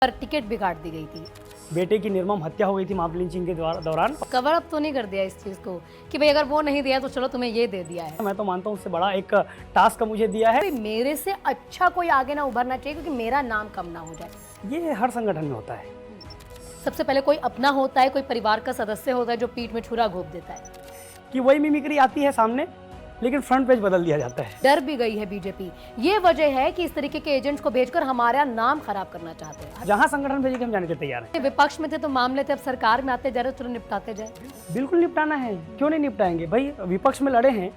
पर टिकट भी काट दी गई थी। बेटे की निर्मम हत्या हो गई थी मॉब लिंचिंग के दौरान। कवर अप तो नहीं कर दिया इस चीज को कि भाई अगर वो नहीं दिया तो चलो तुम्हें ये दे दिया है। मैं तो मानता हूँ उससे बड़ा एक टास्क मुझे दिया है। मेरे से अच्छा कोई आगे ना उभरना चाहिए क्योंकि मेरा नाम कम ना हो जाए। ये हर संगठन में होता है। सबसे पहले कोई अपना होता है, कोई परिवार का सदस्य होता है जो पीठ में छुरा घोंप देता है कि वही मिमिक्री आती है सामने, लेकिन फ्रंट पेज बदल दिया जाता है। डर भी गई है बीजेपी। ये वजह है कि इस तरीके के एजेंट्स को भेजकर हमारा नाम खराब करना चाहते हैं। जहां संगठन भेजे हम जाने के तैयार हैं। विपक्ष में थे तो मामले थे, अब सरकार में आते जा रहे, चलो निपटाते जाए। बिल्कुल निपटाना है, क्यों नहीं निपटाएंगे भाई। विपक्ष में लड़े हैं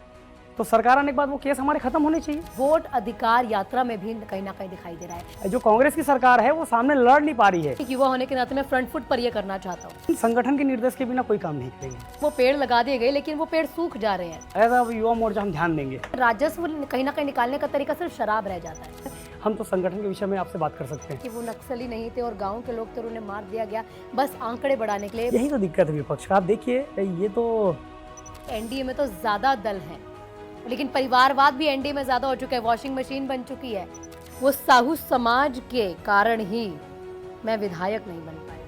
तो सरकार आने के बाद वो केस हमारे खत्म होने चाहिए। वोट अधिकार यात्रा में भी कहीं ना कहीं दिखाई दे रहा है। जो कांग्रेस की सरकार है वो सामने लड़ नहीं पा रही है। एक युवा होने के नाते मैं फ्रंट फुट पर ये करना चाहता हूँ। संगठन के निर्देश के बिना कोई काम नहीं करेंगे। वो पेड़ लगा दिए गए लेकिन वो पेड़ सूख जा रहे हैं। एज अ युवा मोर्चा हम ध्यान देंगे। राजस्व कहीं ना कहीं निकालने का तरीका सिर्फ शराब रह जाता है। हम तो संगठन के विषय में आपसे बात कर सकते हैं कि वो नक्सली नहीं थे और गांव के लोग तो उन्हें मार दिया गया बस आंकड़े बढ़ाने के लिए। यही तो दिक्कत है विपक्ष का। आप देखिए ये तो एनडीए में तो ज्यादा दल हैं, लेकिन परिवारवाद भी एनडीए में ज्यादा हो चुका है, वॉशिंग मशीन बन चुकी है। वो साहू समाज के कारण ही मैं विधायक नहीं बन पाया।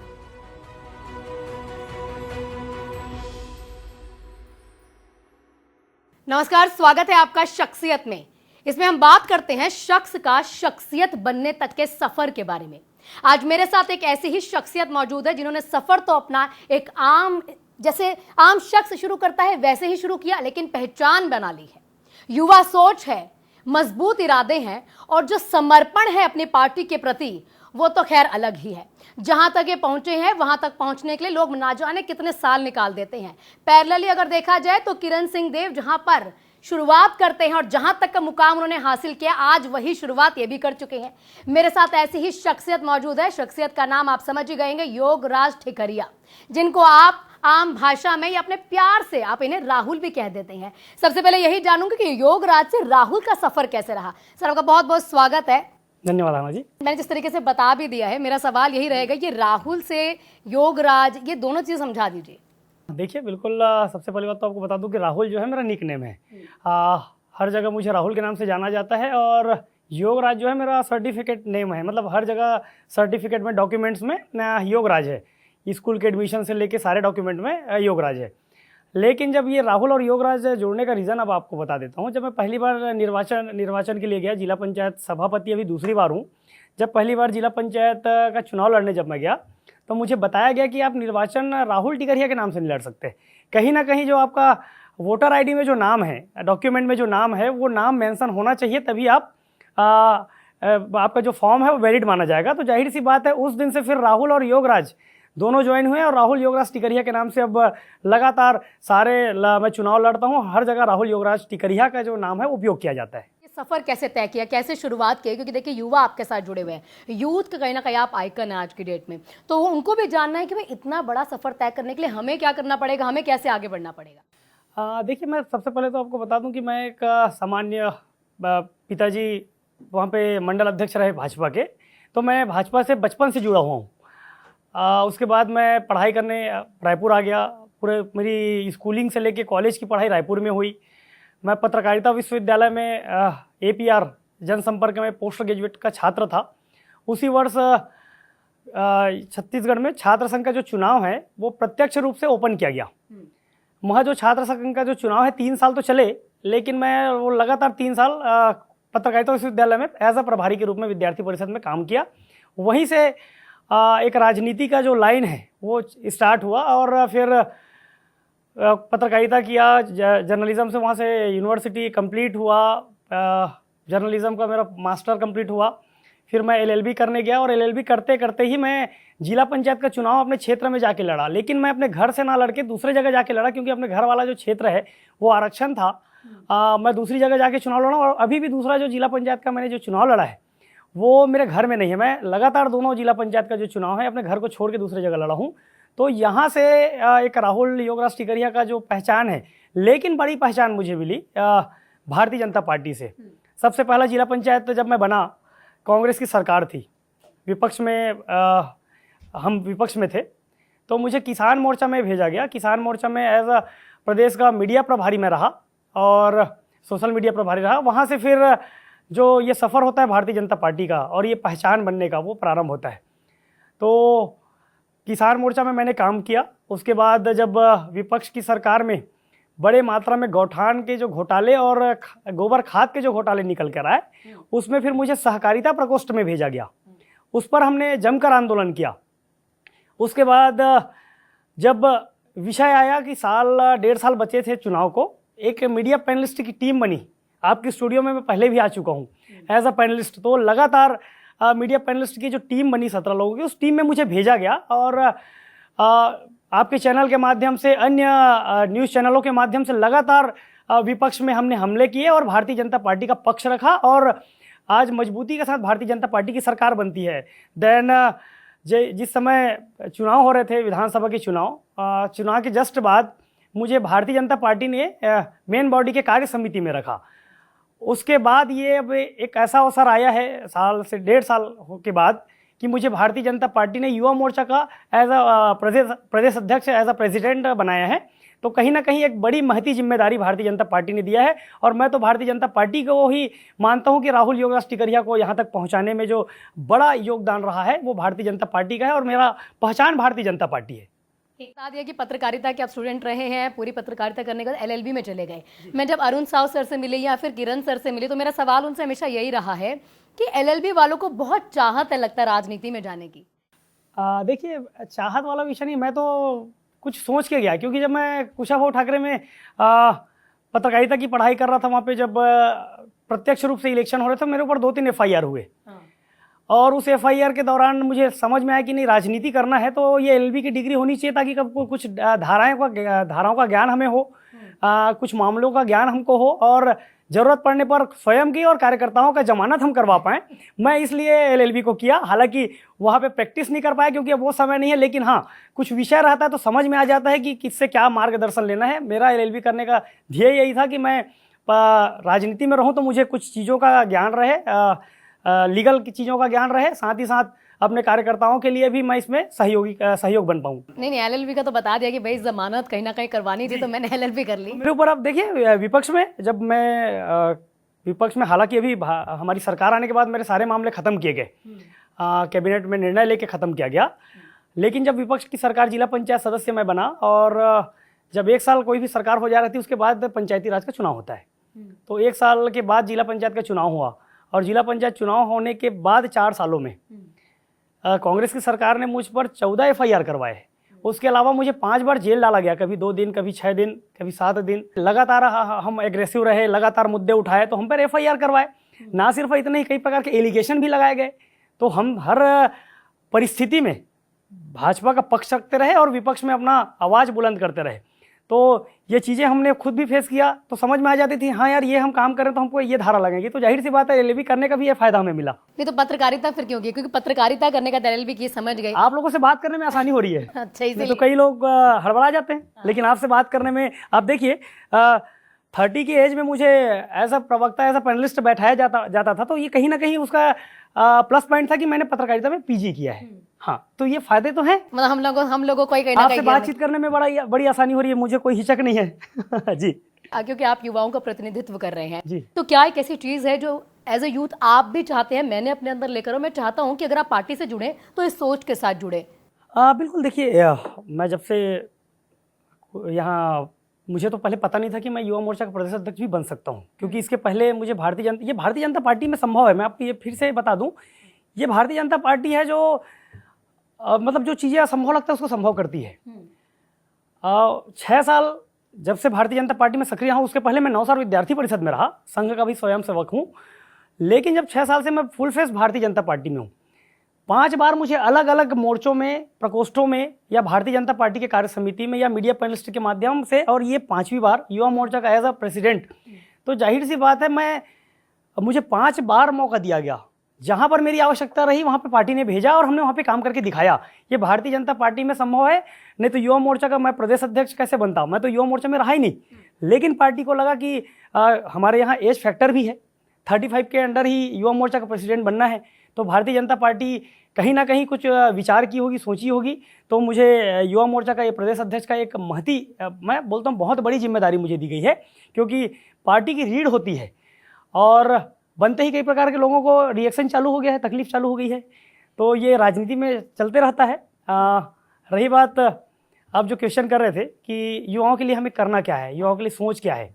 नमस्कार, स्वागत है आपका शख्सियत में। इसमें हम बात करते हैं शख्स का शख्सियत बनने तक के सफर के बारे में। आज मेरे साथ एक ऐसी ही शख्सियत मौजूद है जिन्होंने सफर तो अपना एक जैसे आम शख्स शुरू करता है वैसे ही शुरू किया, लेकिन पहचान बना ली है। युवा सोच है, मजबूत इरादे हैं और जो समर्पण है अपनी पार्टी के प्रति वो तो खैर अलग ही है। जहां तक ये पहुंचे हैं वहां तक पहुंचने के लिए लोग ना जाने कितने साल निकाल देते हैं। पैरेलली अगर देखा जाए तो किरण सिंह देव जहां पर शुरुआत करते हैं और जहां तक का मुकाम उन्होंने हासिल किया, आज वही शुरुआत ये भी कर चुके हैं। मेरे साथ ऐसी ही शख्सियत मौजूद है। शख्सियत का नाम आप समझ ही गएंगे, योगराज ठिकरिया, जिनको आप आम भाषा में या अपने प्यार से आप इन्हें राहुल भी कह देते हैं। सबसे पहले यही जानूंगी कि योगराज से राहुल का सफर कैसे रहा। सर, आपका बहुत बहुत स्वागत है। धन्यवाद रामा जी। मैंने जिस तरीके से बता भी दिया है, मेरा सवाल यही रहेगा कि राहुल से योगराज, ये दोनों चीज समझा दीजिए। देखिए बिल्कुल, सबसे पहली बात तो आपको बता दूं कि राहुल जो है मेरा निक नेम है। हर जगह मुझे राहुल के नाम से जाना जाता है और योगराज जो है मेरा सर्टिफिकेट नेम है। मतलब हर जगह सर्टिफिकेट में, डॉक्यूमेंट्स में योगराज है। स्कूल के एडमिशन से लेके सारे डॉक्यूमेंट में योगराज है। लेकिन जब ये राहुल और योगराज जोड़ने का रीज़न अब आपको बता देता हूँ। जब मैं पहली बार निर्वाचन के लिए गया, जिला पंचायत सभापति अभी दूसरी बार हूँ। जब पहली बार जिला पंचायत का चुनाव लड़ने जब मैं गया तो मुझे बताया गया कि आप निर्वाचन राहुल टिकरिया के नाम से नहीं लड़ सकते। कहीं ना कहीं जो आपका वोटर आईडी में जो नाम है, डॉक्यूमेंट में जो नाम है, वो नाम मेंशन होना चाहिए, तभी आप आपका जो फॉर्म है वो वैलिड माना जाएगा। तो जाहिर सी बात है उस दिन से फिर राहुल और योगराज दोनों ज्वाइन हुए और राहुल योगराज टिकरिया के नाम से अब लगातार मैं चुनाव लड़ता हूँ। हर जगह राहुल योगराज टिकरिया का जो नाम है वो उपयोग किया जाता है। सफर कैसे तय किया, कैसे शुरुआत की? क्योंकि देखिए युवा आपके साथ जुड़े हुए हैं, यूथ का कहीं ना कहीं आप आइकन है आज की डेट में, तो उनको भी जानना है कि भाई इतना बड़ा सफर तय करने के लिए हमें क्या करना पड़ेगा, हमें कैसे आगे बढ़ना पड़ेगा। देखिए, मैं सबसे पहले तो आपको बता दूं कि मैं एक सामान्य, पिताजी वहाँ पे मंडल अध्यक्ष रहे भाजपा के, तो मैं भाजपा से बचपन से जुड़ा हुआ हूँ। उसके बाद मैं पढ़ाई करने रायपुर आ गया। पूरे मेरी स्कूलिंग से लेके कॉलेज की पढ़ाई रायपुर में हुई। मैं पत्रकारिता विश्वविद्यालय में APR जनसंपर्क में पोस्ट ग्रेजुएट का छात्र था। उसी वर्ष छत्तीसगढ़ में छात्र संघ का जो चुनाव है वो प्रत्यक्ष रूप से ओपन किया गया। वहाँ जो छात्र संघ का जो चुनाव है 3 साल तो चले, लेकिन मैं वो लगातार 3 साल पत्रकारिता विश्वविद्यालय में एज अ प्रभारी के रूप में विद्यार्थी परिषद में काम किया। वहीं से एक राजनीति का जो लाइन है वो स्टार्ट हुआ और फिर पत्रकारिता किया, जर्नलिज्म से वहाँ से यूनिवर्सिटी कंप्लीट हुआ, जर्नलिज्म का मेरा मास्टर कंप्लीट हुआ। फिर मैं LLB करने गया और LLB करते करते ही मैं जिला पंचायत का चुनाव अपने क्षेत्र में जाके लड़ा। लेकिन मैं अपने घर से ना लड़के दूसरे जगह जाके लड़ा, क्योंकि अपने घर वाला जो क्षेत्र है वो आरक्षण था। मैं दूसरी जगह जाके चुनाव लड़ा और अभी भी दूसरा जो जिला पंचायत का मैंने जो चुनाव लड़ा है वो मेरे घर में नहीं है। मैं लगातार दोनों जिला पंचायत का जो चुनाव है अपने घर को छोड़ के दूसरी जगह लड़ा हूँ। तो यहाँ से एक राहुल योगराज टिकरिया का जो पहचान है, लेकिन बड़ी पहचान मुझे मिली भारतीय जनता पार्टी से। सबसे पहला जिला पंचायत जब मैं बना, कांग्रेस की सरकार थी, विपक्ष में हम विपक्ष में थे, तो मुझे किसान मोर्चा में भेजा गया। किसान मोर्चा में एज अ प्रदेश का मीडिया प्रभारी में रहा और सोशल मीडिया प्रभारी रहा। वहाँ से फिर जो ये सफ़र होता है भारतीय जनता पार्टी का और ये पहचान बनने का, वो प्रारंभ होता है। तो किसान मोर्चा में मैंने काम किया। उसके बाद जब विपक्ष की सरकार में बड़े मात्रा में गौठान के जो घोटाले और गोबर खाद के जो घोटाले निकल कर आए, उसमें फिर मुझे सहकारिता प्रकोष्ठ में भेजा गया। उस पर हमने जमकर आंदोलन किया। उसके बाद जब विषय आया कि साल 1.5 साल बचे थे चुनाव को, एक मीडिया पैनलिस्ट की टीम बनी। आपकी स्टूडियो में मैं पहले भी आ चुका हूँ एज अ पैनलिस्ट। तो लगातार मीडिया पैनलिस्ट की जो टीम बनी 17 लोगों की, उस टीम में मुझे भेजा गया और आपके चैनल के माध्यम से, अन्य न्यूज़ चैनलों के माध्यम से लगातार विपक्ष में हमने हमले किए और भारतीय जनता पार्टी का पक्ष रखा और आज मजबूती के साथ भारतीय जनता पार्टी की सरकार बनती है। देन जिस समय चुनाव हो रहे थे, विधानसभा के चुनाव के जस्ट बाद मुझे भारतीय जनता पार्टी ने मेन बॉडी के कार्य समिति में रखा। उसके बाद ये अब एक ऐसा अवसर आया है साल से 1.5 साल के बाद कि मुझे भारतीय जनता पार्टी ने युवा मोर्चा का एज अ प्रदेश अध्यक्ष, एज अ प्रेसिडेंट बनाया है। तो कहीं ना कहीं एक बड़ी महती जिम्मेदारी भारतीय जनता पार्टी ने दिया है और मैं तो भारतीय जनता पार्टी को ही मानता हूं कि राहुल योगराज टिकरिया को यहां तक पहुंचाने में जो बड़ा योगदान रहा है वो भारतीय जनता पार्टी का है और मेरा पहचान भारतीय जनता पार्टी है। एक बात यह कि पत्रकारिता के आप स्टूडेंट रहे हैं, पूरी पत्रकारिता करने के बाद एलएलबी में चले गए। मैं जब अरुण साव सर से मिली या फिर किरण सर से मिली तो मेरा सवाल उनसे हमेशा यही रहा है कि एलएलबी वालों को बहुत चाहत है लगता है राजनीति में जाने की। देखिए, चाहत वाला विषय नहीं, मैं तो कुछ सोच के गया, क्योंकि जब मैं कुशाभाऊ ठाकरे में पत्रकारिता की पढ़ाई कर रहा था, वहाँ पे जब प्रत्यक्ष रूप से इलेक्शन हो रहे थे, मेरे ऊपर 2-3 FIR हुए। और उस FIR के दौरान मुझे समझ में आया कि नहीं, राजनीति करना है तो ये LLB की डिग्री होनी चाहिए ताकि कब कुछ धाराओं का ज्ञान हमें हो, कुछ मामलों का ज्ञान हमको हो और ज़रूरत पड़ने पर स्वयं की और कार्यकर्ताओं का जमानत हम करवा पाएँ। मैं इसलिए LLB को किया। हालांकि वहाँ पे प्रैक्टिस नहीं कर पाया क्योंकि अब वो समय नहीं है, लेकिन हाँ, कुछ विषय रहता है तो समझ में आ जाता है कि किससे क्या मार्गदर्शन लेना है। मेरा LLB करने का ध्येय यही था कि मैं राजनीति में रहूँ तो मुझे कुछ चीज़ों का ज्ञान रहे, लीगल की चीज़ों का ज्ञान रहे, साथ ही साथ अपने कार्यकर्ताओं के लिए भी मैं इसमें सहयोग बन पाऊँ। नहीं, एलएलबी का तो बता दिया कि भाई जमानत कहीं ना कहीं करवानी थी तो मैंने एलएलबी कर ली। मेरे ऊपर अब देखिए, विपक्ष में जब मैं विपक्ष में, हालांकि अभी हमारी सरकार आने के बाद मेरे सारे मामले खत्म किए गए, कैबिनेट में निर्णय लेके खत्म किया गया। लेकिन जब विपक्ष की सरकार, जिला पंचायत सदस्य मैं बना और जब 1 साल कोई भी सरकार हो जा रही थी उसके बाद पंचायती राज का चुनाव होता है। तो 1 साल के बाद जिला पंचायत का चुनाव हुआ और जिला पंचायत चुनाव होने के बाद 4 सालों में कांग्रेस की सरकार ने मुझ पर 14 FIR करवाए। उसके अलावा मुझे 5 बार जेल डाला गया, कभी 2 दिन, कभी 6 दिन, कभी 7 दिन। लगातार हम एग्रेसिव रहे, लगातार मुद्दे उठाए तो हम पर FIR करवाए। ना सिर्फ इतने ही, कई प्रकार के एलिगेशन भी लगाए गए। तो हम हर परिस्थिति में भाजपा का पक्ष रखते रहे और विपक्ष में अपना आवाज़ बुलंद करते रहे। तो ये चीज़ें हमने खुद भी फेस किया तो समझ में आ जाती थी, हाँ यार ये हम काम करें तो हमको ये धारा लगेगी। तो जाहिर सी बात है LLB करने का भी ये फायदा हमें मिला। नहीं तो पत्रकारिता फिर क्यों की? क्योंकि पत्रकारिता करने का LLB की समझ गई। आप लोगों से बात करने में आसानी हो रही है। अच्छा, नहीं तो कई लोग हड़बड़ा जाते हैं, लेकिन आपसे बात करने में, आप देखिए 30 की एज में मुझे एज अ प्रवक्ता, एज अ पैनलिस्ट बैठाया जाता था। तो ये कहीं ना कहीं उसका प्लस पॉइंट था कि मैंने पत्रकारिता में PG किया है। हाँ, तो ये फायदे तो हैं। मतलब हम लोगों को कहीं आपसे बातचीत करने में बड़ी आसानी हो रही है, मुझे कोई हिचक नहीं है। जी, क्योंकि आप युवाओं का प्रतिनिधित्व कर रहे हैं जी। तो क्या एक ऐसी चीज है जो एज ए यूथ आप भी चाहते हैं, मैंने अपने अंदर लेकर और मैं चाहता हूं कि अगर आप पार्टी से जुड़े तो इस सोच के साथ जुड़े? बिल्कुल। देखिए, मैं जब से यहाँ, मुझे तो पहले पता नहीं था कि मैं युवा मोर्चा का प्रदेश अध्यक्ष भी बन सकता हूँ, क्योंकि इसके पहले मुझे भारतीय जनता पार्टी में संभव है। मैं आपको ये फिर से बता दूं, ये भारतीय जनता पार्टी है जो मतलब जो चीज़ें असंभव लगता है उसको संभव करती है। 6 साल जब से भारतीय जनता पार्टी में सक्रिय हूँ, उसके पहले मैं 9 साल विद्यार्थी परिषद में रहा, संघ का भी स्वयंसेवक हूँ। लेकिन जब 6 साल से मैं full face Bharatiya Janata party में हूँ, 5 बार मुझे अलग अलग मोर्चों में, प्रकोष्ठों में या भारतीय जनता पार्टी के कार्य समिति में या मीडिया पैनलिस्ट के माध्यम से, और ये 5वीं बार युवा मोर्चा का एज अ प्रेसिडेंट। तो जाहिर सी बात है, मुझे 5 बार मौका दिया गया। जहाँ पर मेरी आवश्यकता रही वहाँ पे पार्टी ने भेजा और हमने वहाँ पे काम करके दिखाया। ये भारतीय जनता पार्टी में संभव है, नहीं तो युवा मोर्चा का मैं प्रदेश अध्यक्ष कैसे बनता? मैं तो युवा मोर्चा में रहा ही नहीं। लेकिन पार्टी को लगा कि हमारे यहाँ एज फैक्टर भी है, 35 के अंडर ही युवा मोर्चा का प्रेसिडेंट बनना है। तो भारतीय जनता पार्टी कहीं ना कहीं कुछ विचार की होगी, सोची होगी। तो मुझे युवा मोर्चा का ये प्रदेश अध्यक्ष का एक महती, मैं बोलता हूँ बहुत बड़ी जिम्मेदारी मुझे दी गई है, क्योंकि पार्टी की रीढ़ होती है और बनते ही कई प्रकार के लोगों को रिएक्शन चालू हो गया है, तकलीफ चालू हो गई है। तो ये राजनीति में चलते रहता है। रही बात आप जो क्वेश्चन कर रहे थे कि युवाओं के लिए हमें करना क्या है, युवाओं के लिए सोच क्या है,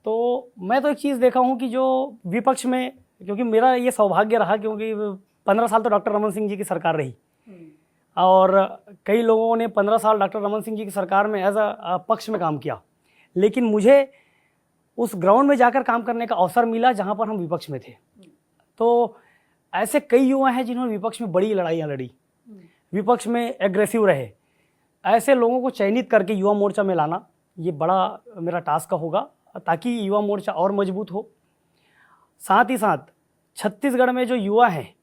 तो मैं तो एक चीज़ देखा हूँ कि जो विपक्ष में, क्योंकि मेरा ये सौभाग्य रहा क्योंकि 15 साल तो डॉक्टर रमन सिंह जी की सरकार रही और कई लोगों ने 15 साल डॉक्टर रमन सिंह जी की सरकार में एज अ पक्ष में काम किया, लेकिन मुझे उस ग्राउंड में जाकर काम करने का अवसर मिला जहाँ पर हम विपक्ष में थे। तो ऐसे कई युवा हैं जिन्होंने विपक्ष में बड़ी लड़ाइयाँ लड़ी, विपक्ष में एग्रेसिव रहे। ऐसे लोगों को चयनित करके युवा मोर्चा में लाना ये बड़ा मेरा टास्क होगा ताकि युवा मोर्चा और मजबूत हो। साथ ही साथ छत्तीसगढ़ में जो युवा हैं,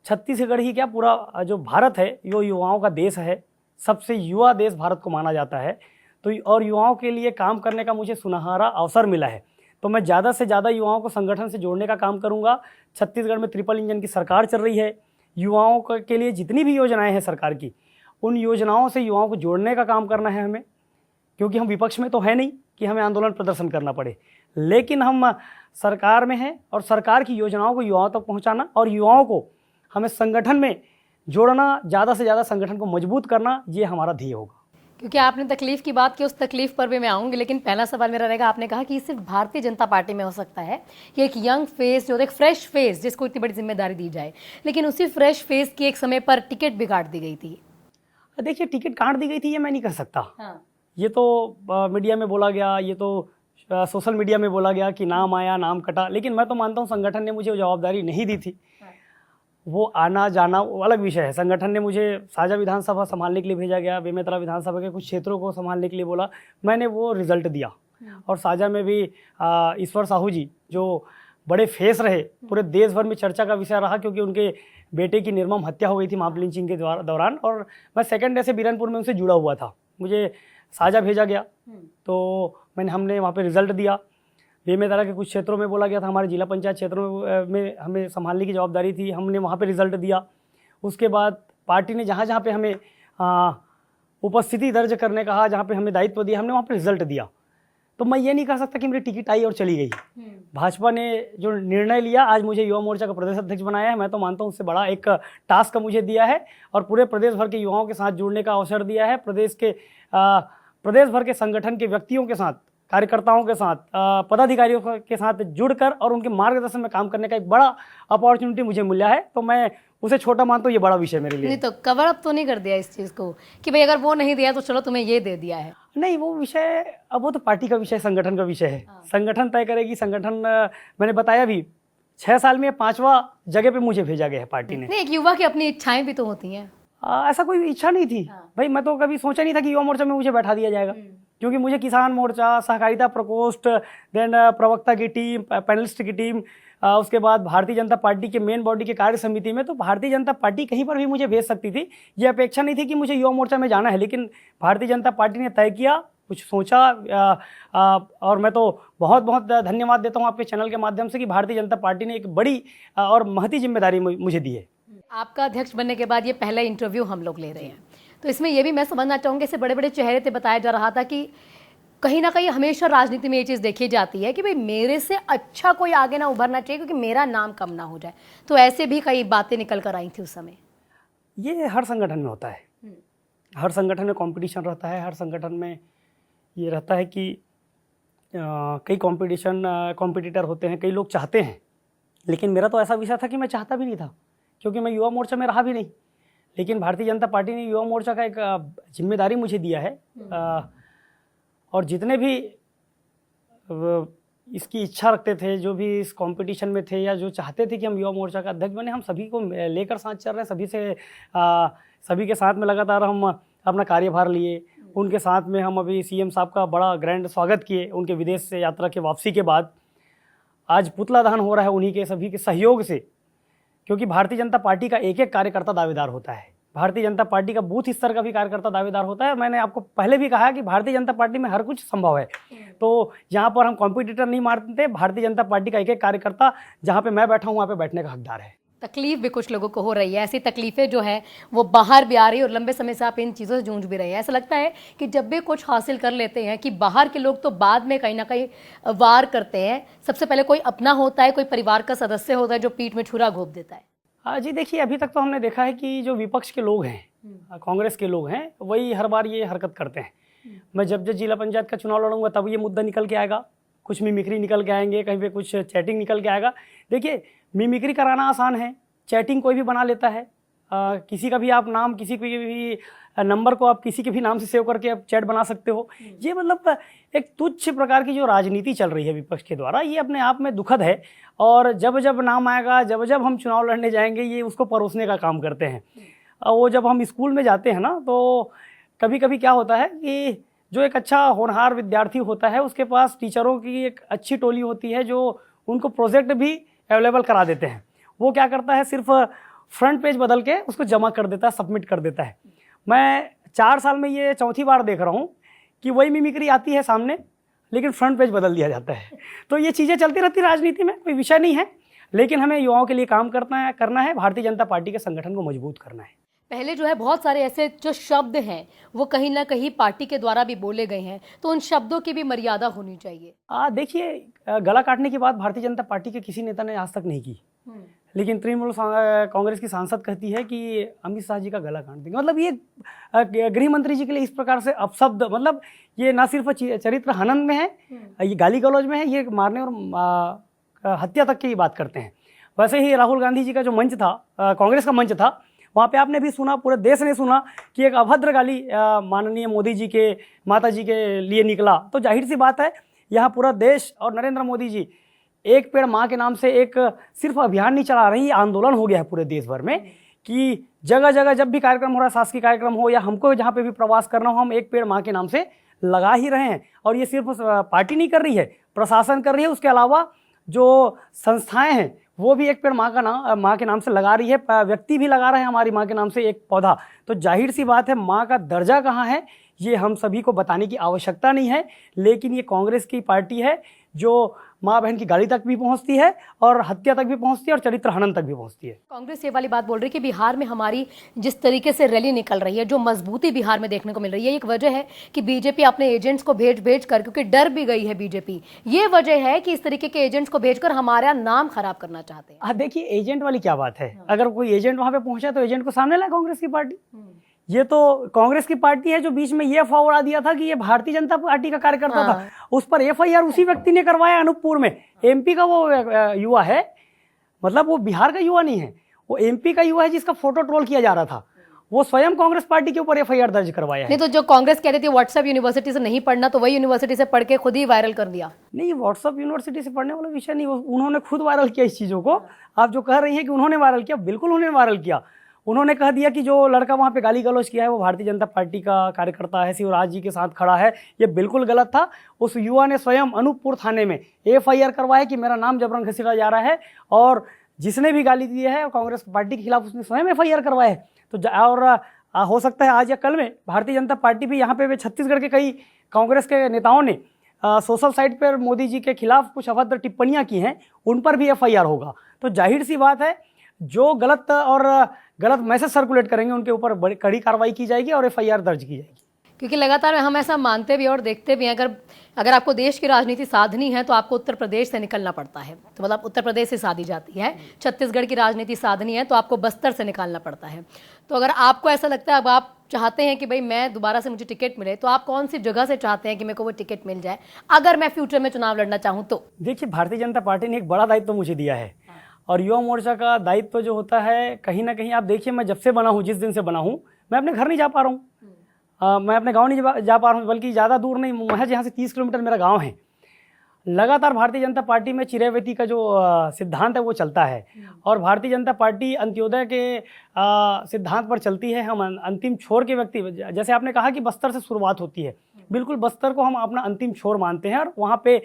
छत्तीसगढ़ ही क्या पूरा जो भारत है वो युवाओं का देश है, सबसे युवा देश भारत को माना जाता है। तो और युवाओं के लिए काम करने का मुझे सुनहरा अवसर मिला है, तो मैं ज़्यादा से ज़्यादा युवाओं को संगठन से जोड़ने का काम करूंगा। छत्तीसगढ़ में ट्रिपल इंजन की सरकार चल रही है, युवाओं के लिए जितनी भी योजनाएं हैं सरकार की, उन योजनाओं से युवाओं को जोड़ने का काम करना है हमें, क्योंकि हम विपक्ष में तो है नहीं कि हमें आंदोलन प्रदर्शन करना पड़े, लेकिन हम सरकार में हैं और सरकार की योजनाओं को युवाओं तक पहुंचाना और युवाओं को हमें संगठन में जोड़ना, ज़्यादा से ज़्यादा संगठन को मजबूत करना, ये हमारा ध्येय होगा। क्योंकि आपने तकलीफ की बात की, उस तकलीफ पर भी मैं आऊँगी, लेकिन पहला सवाल मेरा रहेगा, आपने कहा कि सिर्फ भारतीय जनता पार्टी में हो सकता है कि एक यंग फेस, जो एक फ्रेश फेस जिसको इतनी बड़ी जिम्मेदारी दी जाए, लेकिन उसी फ्रेश फेस की एक समय पर टिकट भी काट दी गई थी। देखिए, टिकट काट दी गई थी ये मैं नहीं कह सकता। हाँ। ये तो मीडिया में बोला गया, ये तो सोशल मीडिया में बोला गया कि नाम आया, नाम कटा, लेकिन मैं तो मानता हूँ संगठन ने मुझे जवाबदारी नहीं दी थी। वो आना जाना वो अलग विषय है। संगठन ने मुझे साझा विधानसभा संभालने के लिए भेजा गया, बेमेतरा विधानसभा के कुछ क्षेत्रों को संभालने के लिए बोला, मैंने वो रिजल्ट दिया। और साझा में भी ईश्वर साहू जी जो बड़े फेस रहे, पूरे देश भर में चर्चा का विषय रहा, क्योंकि उनके बेटे की निर्मम हत्या हो गई थी मॉब लिंचिंग के दौरान, और मैं सेकेंड डे से बीरनपुर में उनसे जुड़ा हुआ था, मुझे साझा भेजा गया, तो हमने वहाँ पे रिजल्ट दिया। बेमेतरा के कुछ क्षेत्रों में बोला गया था, हमारे जिला पंचायत क्षेत्रों में हमें संभालने की जवाबदारी थी, हमने वहाँ पे रिजल्ट दिया। उसके बाद पार्टी ने जहाँ जहाँ पे हमें उपस्थिति दर्ज करने कहा, जहाँ पे हमें दायित्व दिया, हमने वहाँ पे रिजल्ट दिया। तो मैं ये नहीं कह सकता कि मेरी टिकट आई और चली गई। भाजपा ने जो निर्णय लिया, आज मुझे युवा मोर्चा का प्रदेश अध्यक्ष बनाया है, मैं तो मानता हूँ उससे बड़ा एक टास्क मुझे दिया है और पूरे प्रदेश भर के युवाओं के साथ जुड़ने का अवसर दिया है। प्रदेश भर के संगठन के व्यक्तियों के साथ, कार्यकर्ताओं के साथ, पदाधिकारियों के साथ जुड़कर और उनके मार्गदर्शन में काम करने का एक बड़ा अपॉर्चुनिटी मुझे मिला है, तो मैं उसे छोटा मानता हूँ, ये बड़ा विषय मेरे लिए। नहीं तो कवर अप तो नहीं कर दिया इस चीज़ को कि भाई अगर वो नहीं दिया तो चलो तुम्हें ये दे दिया है? नहीं, वो विषय अब वो तो पार्टी का विषय, संगठन का विषय है। संगठन तय करेगी। संगठन मैंने बताया भी 6 साल में 5वां जगह पे मुझे भेजा गया है पार्टी ने। नहीं, एक युवा की अपनी इच्छाएं भी तो होती हैं। ऐसा कोई इच्छा नहीं थी भाई, मैं तो कभी सोचा नहीं था कि युवा मोर्चा में मुझे बैठा दिया जाएगा, क्योंकि मुझे किसान मोर्चा, सहकारिता प्रकोष्ठ, देन प्रवक्ता की टीम, पैनलिस्ट की टीम, उसके बाद भारतीय जनता पार्टी के मेन बॉडी के कार्य समिति में, तो भारतीय जनता पार्टी कहीं पर भी मुझे भेज सकती थी। ये अपेक्षा नहीं थी कि मुझे युवा मोर्चा में जाना है, लेकिन भारतीय जनता पार्टी ने तय किया, कुछ सोचा, और मैं तो बहुत बहुत धन्यवाद देता हूँ आपके चैनल के माध्यम से कि भारतीय जनता पार्टी ने एक बड़ी और महती जिम्मेदारी मुझे दी है। आपका अध्यक्ष बनने के बाद ये पहला इंटरव्यू हम लोग ले रहे हैं, तो इसमें ये भी मैं समझना चाहूँगी, इससे बड़े बड़े चेहरे थे, बताया जा रहा था कि कहीं ना कहीं हमेशा राजनीति में ये चीज़ देखी जाती है कि भाई मेरे से अच्छा कोई आगे ना उभरना चाहिए क्योंकि मेरा नाम कम ना हो जाए, तो ऐसे भी कई बातें निकल कर आई थी उस समय। ये हर संगठन में होता है, हर संगठन में कंपटीशन रहता है, हर संगठन में ये रहता है कि कई कॉम्पिटिटर होते हैं, कई लोग चाहते हैं, लेकिन मेरा तो ऐसा विषय था कि मैं चाहता भी नहीं था, क्योंकि मैं युवा मोर्चा में रहा भी नहीं, लेकिन भारतीय जनता पार्टी ने युवा मोर्चा का एक जिम्मेदारी मुझे दिया है, और जितने भी इसकी इच्छा रखते थे, जो भी इस कंपटीशन में थे या जो चाहते थे कि हम युवा मोर्चा का अध्यक्ष बने, हम सभी को लेकर साथ चल रहे हैं, सभी के साथ में लगातार हम अपना कार्यभार लिए। उनके साथ में हम अभी सीएम साहब का बड़ा ग्रैंड स्वागत किए, उनके विदेश से यात्रा के वापसी के बाद। आज पुतला दहन हो रहा है उन्हीं के सभी के सहयोग से, क्योंकि भारतीय जनता पार्टी का एक एक कार्यकर्ता दावेदार होता है, भारतीय जनता पार्टी का बूथ स्तर का भी कार्यकर्ता दावेदार होता है। मैंने आपको पहले भी कहा कि भारतीय जनता पार्टी में हर कुछ संभव है, तो जहाँ पर हम कॉम्पिटिटर नहीं मारते, भारतीय जनता पार्टी का एक एक कार्यकर्ता जहाँ पे मैं बैठा हूँ वहाँ पे बैठने का हकदार है। तकलीफ भी कुछ लोगों को हो रही है, ऐसी तकलीफें जो है वो बाहर भी आ रही है और लंबे समय से आप इन चीज़ों से जूझ भी रहे हैं। ऐसा लगता है कि जब भी कुछ हासिल कर लेते हैं कि बाहर के लोग तो बाद में कहीं ना कहीं वार करते हैं, सबसे पहले कोई अपना होता है, कोई परिवार का सदस्य होता है जो पीठ में छुरा घोंप देता है। जी देखिए, अभी तक तो हमने देखा है कि जो विपक्ष के लोग हैं, कांग्रेस के लोग हैं, वही हर बार ये हरकत करते हैं। मैं जब जब जिला पंचायत का चुनाव लड़ूंगा तब ये मुद्दा निकल के आएगा, कुछ मिमिक्री निकल के आएंगे, कहीं पे कुछ चैटिंग निकल के आएगा। देखिए, मिमिक्री कराना आसान है, चैटिंग कोई भी बना लेता है। किसी का भी आप नाम, किसी के भी नंबर को आप किसी के भी नाम से सेव करके आप चैट बना सकते हो। ये मतलब एक तुच्छ प्रकार की जो राजनीति चल रही है विपक्ष के द्वारा, ये अपने आप में दुखद है। और जब जब नाम आएगा, जब जब हम चुनाव लड़ने जाएंगे, ये उसको परोसने का काम करते हैं। वो जब हम स्कूल में जाते हैं ना, तो कभी कभी क्या होता है कि जो एक अच्छा होनहार विद्यार्थी होता है, उसके पास टीचरों की एक अच्छी टोली होती है जो उनको प्रोजेक्ट भी अवेलेबल करा देते हैं। वो क्या करता है, सिर्फ फ्रंट पेज बदल के उसको जमा कर देता है, सबमिट कर देता है। मैं 4 साल में ये चौथी बार देख रहा हूँ कि वही मिमिक्री आती है सामने, लेकिन फ्रंट पेज बदल दिया जाता है। तो ये चीज़ें चलती रहती राजनीति में, कोई विषय नहीं है, लेकिन हमें युवाओं के लिए काम करना है, भारतीय जनता पार्टी के संगठन को मजबूत करना है। पहले जो है बहुत सारे ऐसे जो शब्द हैं वो कहीं ना कहीं पार्टी के द्वारा भी बोले गए हैं, तो उन शब्दों की भी मर्यादा होनी चाहिए। देखिए, गला काटने की बात भारतीय जनता पार्टी के किसी नेता ने आज तक नहीं की, लेकिन तृणमूल कांग्रेस की सांसद कहती है कि अमित शाह जी का गला काट देंगे। मतलब ये गृह मंत्री जी के लिए इस प्रकार से अपशब्द, मतलब ये ना सिर्फ चरित्र हनन में है, ये गाली गलौज में है, ये मारने और हत्या तक की बात करते हैं। वैसे ही राहुल गांधी जी का जो मंच था, कांग्रेस का मंच था, वहाँ पे आपने भी सुना, पूरे देश ने सुना कि एक अभद्र गाली माननीय मोदी जी के माता जी के लिए निकला। तो जाहिर सी बात है, यहाँ पूरा देश और नरेंद्र मोदी जी एक पेड़ माँ के नाम से एक सिर्फ अभियान नहीं चला रहे हैं, ये आंदोलन हो गया है पूरे देश भर में कि जगह जगह जब भी कार्यक्रम हो रहा है, शासकीय कार्यक्रम हो या हमको जहाँ पे भी प्रवास करना हो, हम एक पेड़ माँ के नाम से लगा ही रहे हैं। और ये सिर्फ पार्टी नहीं कर रही है, प्रशासन कर रही है, उसके अलावा जो संस्थाएं हैं वो भी एक पेड़ माँ के नाम से लगा रही है, व्यक्ति भी लगा रहे हैं हमारी माँ के नाम से एक पौधा। तो जाहिर सी बात है, माँ का दर्जा कहाँ है ये हम सभी को बताने की आवश्यकता नहीं है, लेकिन ये कांग्रेस की पार्टी है जो माँ बहन की गाली तक भी पहुंचती है और हत्या तक भी पहुंचती है और चरित्र हनन तक भी पहुंचती है। कांग्रेस ये वाली बात बोल रही है कि बिहार में हमारी जिस तरीके से रैली निकल रही है, जो मजबूती बिहार में देखने को मिल रही है, एक वजह है कि बीजेपी अपने एजेंट्स को भेज कर, क्योंकि डर भी गई है बीजेपी, ये वजह है कि इस तरीके के एजेंट्स को भेजकर हमारा नाम खराब करना चाहते हैं। देखिए, एजेंट वाली क्या बात है, अगर कोई एजेंट वहां पे पहुंचा तो एजेंट को सामने लाए कांग्रेस की पार्टी। ये तो कांग्रेस की पार्टी है जो बीच में ये अफवाह उड़ा दिया था कि ये भारतीय जनता पार्टी का कार्यकर्ता था, उस पर एफआईआर उसी व्यक्ति ने करवाया अनूपपुर में। एमपी का वो युवा है, मतलब वो बिहार का युवा नहीं है, वो एमपी का युवा है जिसका फोटो ट्रोल किया जा रहा था, वो स्वयं कांग्रेस पार्टी के ऊपर एफआईआर दर्ज करवाया है। नहीं तो जो कांग्रेस कहती थी व्हाट्सएप यूनिवर्सिटी से नहीं पढ़ना, तो वही यूनिवर्सिटी से पढ़ के खुद ही वायरल कर दिया। नहीं, व्हाट्सएप यूनिवर्सिटी से पढ़ने वाला विषय नहीं, उन्होंने खुद वायरल किया इस चीज़ों को। आप जो कह रही हैं कि उन्होंने वायरल किया, बिल्कुल उन्होंने वायरल किया। उन्होंने कह दिया कि जो लड़का वहाँ पे गाली गलौज किया है वो भारतीय जनता पार्टी का कार्यकर्ता है, शिवराज जी के साथ खड़ा है। ये बिल्कुल गलत था। उस युवा ने स्वयं अनूपपुर थाने में एफआईआर करवाया कि मेरा नाम जबरन घसीटा जा रहा है, और जिसने भी गाली दी है कांग्रेस पार्टी के खिलाफ उसने स्वयं एफआईआर करवाया है। तो और हो सकता है आज या कल में भारतीय जनता पार्टी भी यहाँ पे छत्तीसगढ़ के कई कांग्रेस के नेताओं ने सोशल साइट पर मोदी जी के खिलाफ कुछ अभद्र टिप्पणियाँ की हैं, उन पर भी एफआईआर होगा। तो जाहिर सी बात है, जो गलत मैसेज सर्कुलेट करेंगे उनके ऊपर कड़ी कार्रवाई की जाएगी और एफआईआर दर्ज की जाएगी। क्योंकि लगातार हम ऐसा मानते भी और देखते भी हैं, अगर आपको देश की राजनीति साधनी है तो आपको उत्तर प्रदेश से निकलना पड़ता है, तो मतलब उत्तर प्रदेश से साधी जाती है। छत्तीसगढ़ की राजनीति साधनी है तो आपको बस्तर से निकालना पड़ता है। तो अगर आपको ऐसा लगता है, अब आप चाहते हैं कि भाई मैं दोबारा से मुझे टिकट मिले, तो आप कौन सी जगह से चाहते हैं कि मेरे को वो टिकट मिल जाए अगर मैं फ्यूचर में चुनाव लड़ना चाहूँ तो? देखिए, भारतीय जनता पार्टी ने एक बड़ा दायित्व मुझे दिया है, और युवा मोर्चा का दायित्व जो होता है, कहीं ना कहीं आप देखिए, मैं जब से बना हूँ, जिस दिन से बना हूँ, मैं अपने घर नहीं जा पा रहा हूँ, मैं अपने गांव नहीं जा पा रहा हूँ, बल्कि ज़्यादा दूर नहीं, महज यहाँ से 30 किलोमीटर मेरा गांव है। लगातार भारतीय जनता पार्टी में चिरैवेती का जो सिद्धांत है वो चलता है, और भारतीय जनता पार्टी अंत्योदय के सिद्धांत पर चलती है। हम अंतिम छोर के व्यक्ति, जैसे आपने कहा कि बस्तर से शुरुआत होती है, बिल्कुल बस्तर को हम अपना अंतिम छोर मानते हैं, और वहाँ पे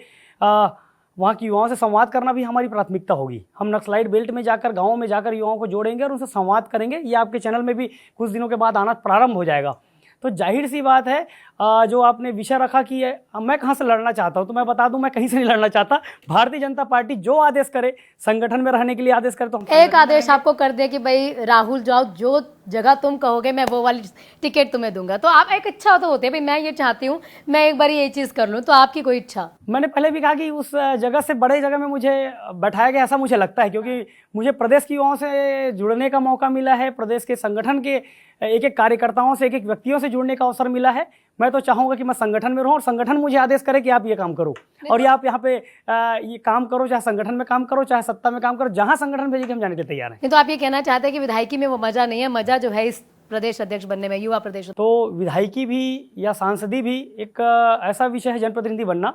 वहाँ की युवाओं से संवाद करना भी हमारी प्राथमिकता होगी। हम नक्सलाइट बेल्ट में जाकर, गाँवों में जाकर युवाओं को जोड़ेंगे और उनसे संवाद करेंगे। ये आपके चैनल में भी कुछ दिनों के बाद आना प्रारंभ हो जाएगा। तो जाहिर सी बात है, जो आपने विषय रखा कि मैं कहाँ से लड़ना चाहता हूँ, तो मैं बता दूं, मैं कहीं से नहीं लड़ना चाहता। भारतीय जनता पार्टी जो आदेश करे, संगठन में रहने के लिए आदेश करे, तो हम एक आदेश आपको कर दे कि भाई राहुल जाओ, जो जगह तुम कहोगे मैं वो वाली टिकट तुम्हें दूंगा। तो आप एक इच्छा तो होती है भाई मैं ये चाहती हूँ मैं एक बार ये चीज कर लूँ, तो आपकी कोई इच्छा? मैंने पहले भी कहा कि उस जगह से बड़े जगह में मुझे बैठाया गया ऐसा मुझे लगता है, क्योंकि मुझे प्रदेश के युवाओं से जुड़ने का मौका मिला है, प्रदेश के संगठन के एक एक कार्यकर्ताओं से, एक एक व्यक्तियों से जुड़ने का अवसर मिला है। मैं तो चाहूंगा कि मैं संगठन में रहूं और संगठन मुझे आदेश करे कि आप ये काम करो और ये आप यहाँ पे ये काम करो, चाहे संगठन में काम करो चाहे सत्ता में काम करो, जहां संगठन भेजेगी हम जाने के लिए तैयार हैं। नहीं तो आप ये कहना चाहते हैं कि विधायकी में वो मजा नहीं है, मजा जो है इस प्रदेश अध्यक्ष बनने में, युवा प्रदेश। तो विधायकी भी या सांसदी भी एक ऐसा विषय है, जनप्रतिनिधि बनना,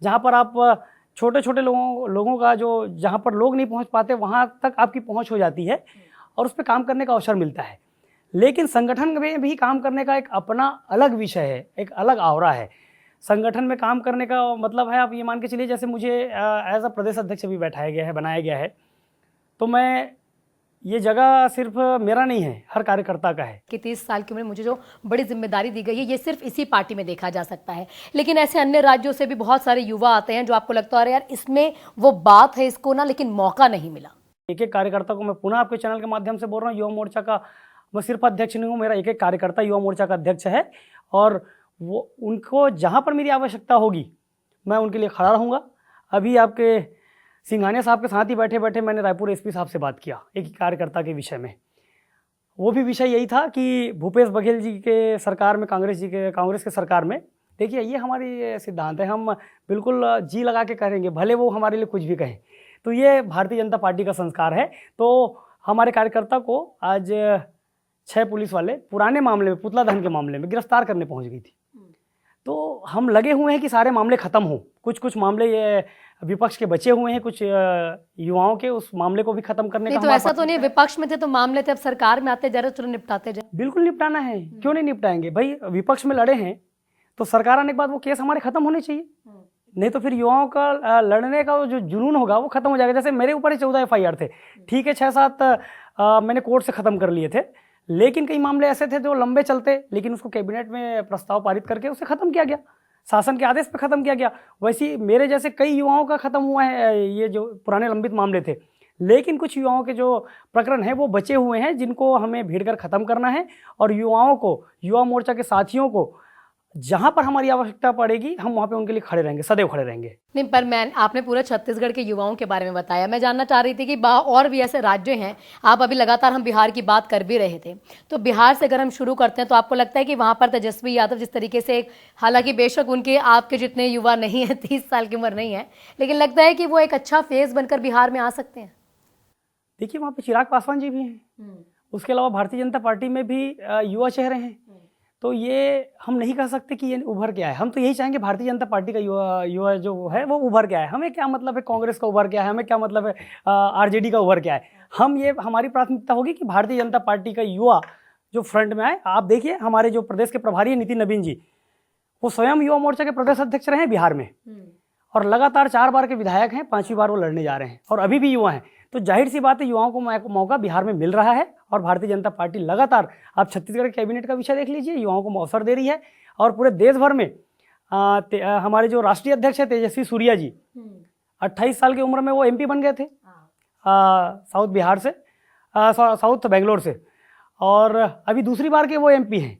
जहाँ पर आप छोटे छोटे लोगों का जो जहाँ पर लोग नहीं पहुँच पाते वहाँ तक आपकी पहुँच हो जाती है और उस पर काम करने का अवसर मिलता है। लेकिन संगठन में भी काम करने का एक अपना अलग विषय है, एक अलग आवरा है। संगठन में काम करने का मतलब है, आप ये मान के चलिए जैसे मुझे एज अ प्रदेश अध्यक्ष भी बैठाया गया है, बनाया गया है, तो मैं ये जगह सिर्फ मेरा नहीं है, हर कार्यकर्ता का है। कि 30 साल की उम्र में मुझे जो बड़ी जिम्मेदारी दी गई है ये सिर्फ इसी पार्टी में देखा जा सकता है, लेकिन ऐसे अन्य राज्यों से भी बहुत सारे युवा आते हैं जो आपको लगता है यार इसमें वो बात है इसको ना, लेकिन मौका नहीं मिला। एक एक कार्यकर्ता को मैं पुनः आपके चैनल के माध्यम से बोल रहा हूँ, युवा मोर्चा का मैं सिर्फ अध्यक्ष नहीं हूँ, मेरा एक एक कार्यकर्ता युवा मोर्चा का अध्यक्ष है और वो उनको जहाँ पर मेरी आवश्यकता होगी मैं उनके लिए खड़ा रहूँगा। अभी आपके सिंघानिया साहब के साथ ही बैठे बैठे मैंने रायपुर एसपी साहब से बात किया एक कार्यकर्ता के विषय में। वो भी विषय यही था कि भूपेश बघेल जी के सरकार में, कांग्रेस के सरकार में, देखिए ये हमारी सिद्धांत है, हम बिल्कुल जी लगा के करेंगे भले वो हमारे लिए कुछ भी कहें। तो ये भारतीय जनता पार्टी का संस्कार है। तो हमारे कार्यकर्ता को आज 6 पुलिस वाले पुराने मामले में, पुतला दहन के मामले में गिरफ्तार करने पहुंच गई थी। तो हम लगे हुए हैं कि सारे मामले खत्म हो, कुछ मामले ये विपक्ष के बचे हुए हैं, कुछ युवाओं के, उस मामले को भी खत्म करने का। तो ऐसा तो नहीं विपक्ष में थे तो मामले थे, अब सरकार में आते जा रहे चलो निपटाते जाए। बिल्कुल निपटाना है, क्यों नहीं निपटाएंगे भाई। विपक्ष में लड़े हैं तो सरकार आने के बाद वो केस हमारे खत्म होने चाहिए, नहीं तो फिर युवाओं का लड़ने का जो जुनून होगा वो खत्म हो जाएगा। जैसे मेरे ऊपर ही 14 FIR थे, ठीक है 6-7 मैंने कोर्ट से खत्म कर लिए थे, लेकिन कई मामले ऐसे थे जो लंबे चलते, लेकिन उसको कैबिनेट में प्रस्ताव पारित करके उसे खत्म किया गया, शासन के आदेश पे खत्म किया गया। वैसे ही मेरे जैसे कई युवाओं का खत्म हुआ है, ये जो पुराने लंबित मामले थे, लेकिन कुछ युवाओं के जो प्रकरण हैं वो बचे हुए हैं जिनको हमें भीड़ कर खत्म करना है। और युवाओं को, युवा मोर्चा के साथियों को जहां पर हमारी आवश्यकता पड़ेगी हम वहां पे उनके लिए खड़े रहेंगे, सदैव खड़े रहेंगे। नहीं पर मैं, आपने पूरा छत्तीसगढ़ के युवाओं के बारे में बताया, मैं जानना चाह रही थी कि और भी ऐसे राज्य हैं, आप अभी लगातार हम बिहार की बात कर भी रहे थे, तो बिहार से अगर हम शुरू करते हैं तो आपको लगता है कि वहां पर तेजस्वी यादव जिस तरीके से, हालांकि बेशक उनके आपके जितने युवा नहीं है, 30 साल की उम्र नहीं है, लेकिन लगता है कि वो एक अच्छा फेस बनकर बिहार में आ सकते हैं? देखिए वहाँ पे चिराग पासवान जी भी हैं, उसके अलावा भारतीय जनता पार्टी में भी युवा चेहरे हैं, तो ये हम नहीं कह सकते कि ये उभर के आए। हम तो यही चाहेंगे भारतीय जनता पार्टी का युवा जो है वो उभर के आए। हमें क्या मतलब है कांग्रेस का उभर के आए, हमें क्या मतलब है आरजेडी का उभर के आए। हम ये, हमारी प्राथमिकता होगी कि भारतीय जनता पार्टी का युवा जो फ्रंट में आए। आप देखिए हमारे जो प्रदेश के प्रभारी हैं नितिन नवीन जी, वो स्वयं युवा मोर्चा के प्रदेश अध्यक्ष रहे हैं बिहार में और लगातार 4 बार के विधायक हैं, 5वीं बार वो लड़ने जा रहे हैं और अभी भी युवा हैं। तो जाहिर सी बात है युवाओं को मौका बिहार में मिल रहा है और भारतीय जनता पार्टी लगातार, आप छत्तीसगढ़ कैबिनेट का विषय देख लीजिए, युवाओं को अवसर दे रही है। और पूरे देश भर में हमारे जो राष्ट्रीय अध्यक्ष है तेजस्वी सूर्या जी, 28 साल की उम्र में वो MP बन गए थे साउथ बिहार से, साउथ बेंगलोर से, और अभी दूसरी बार के वो MP हैं।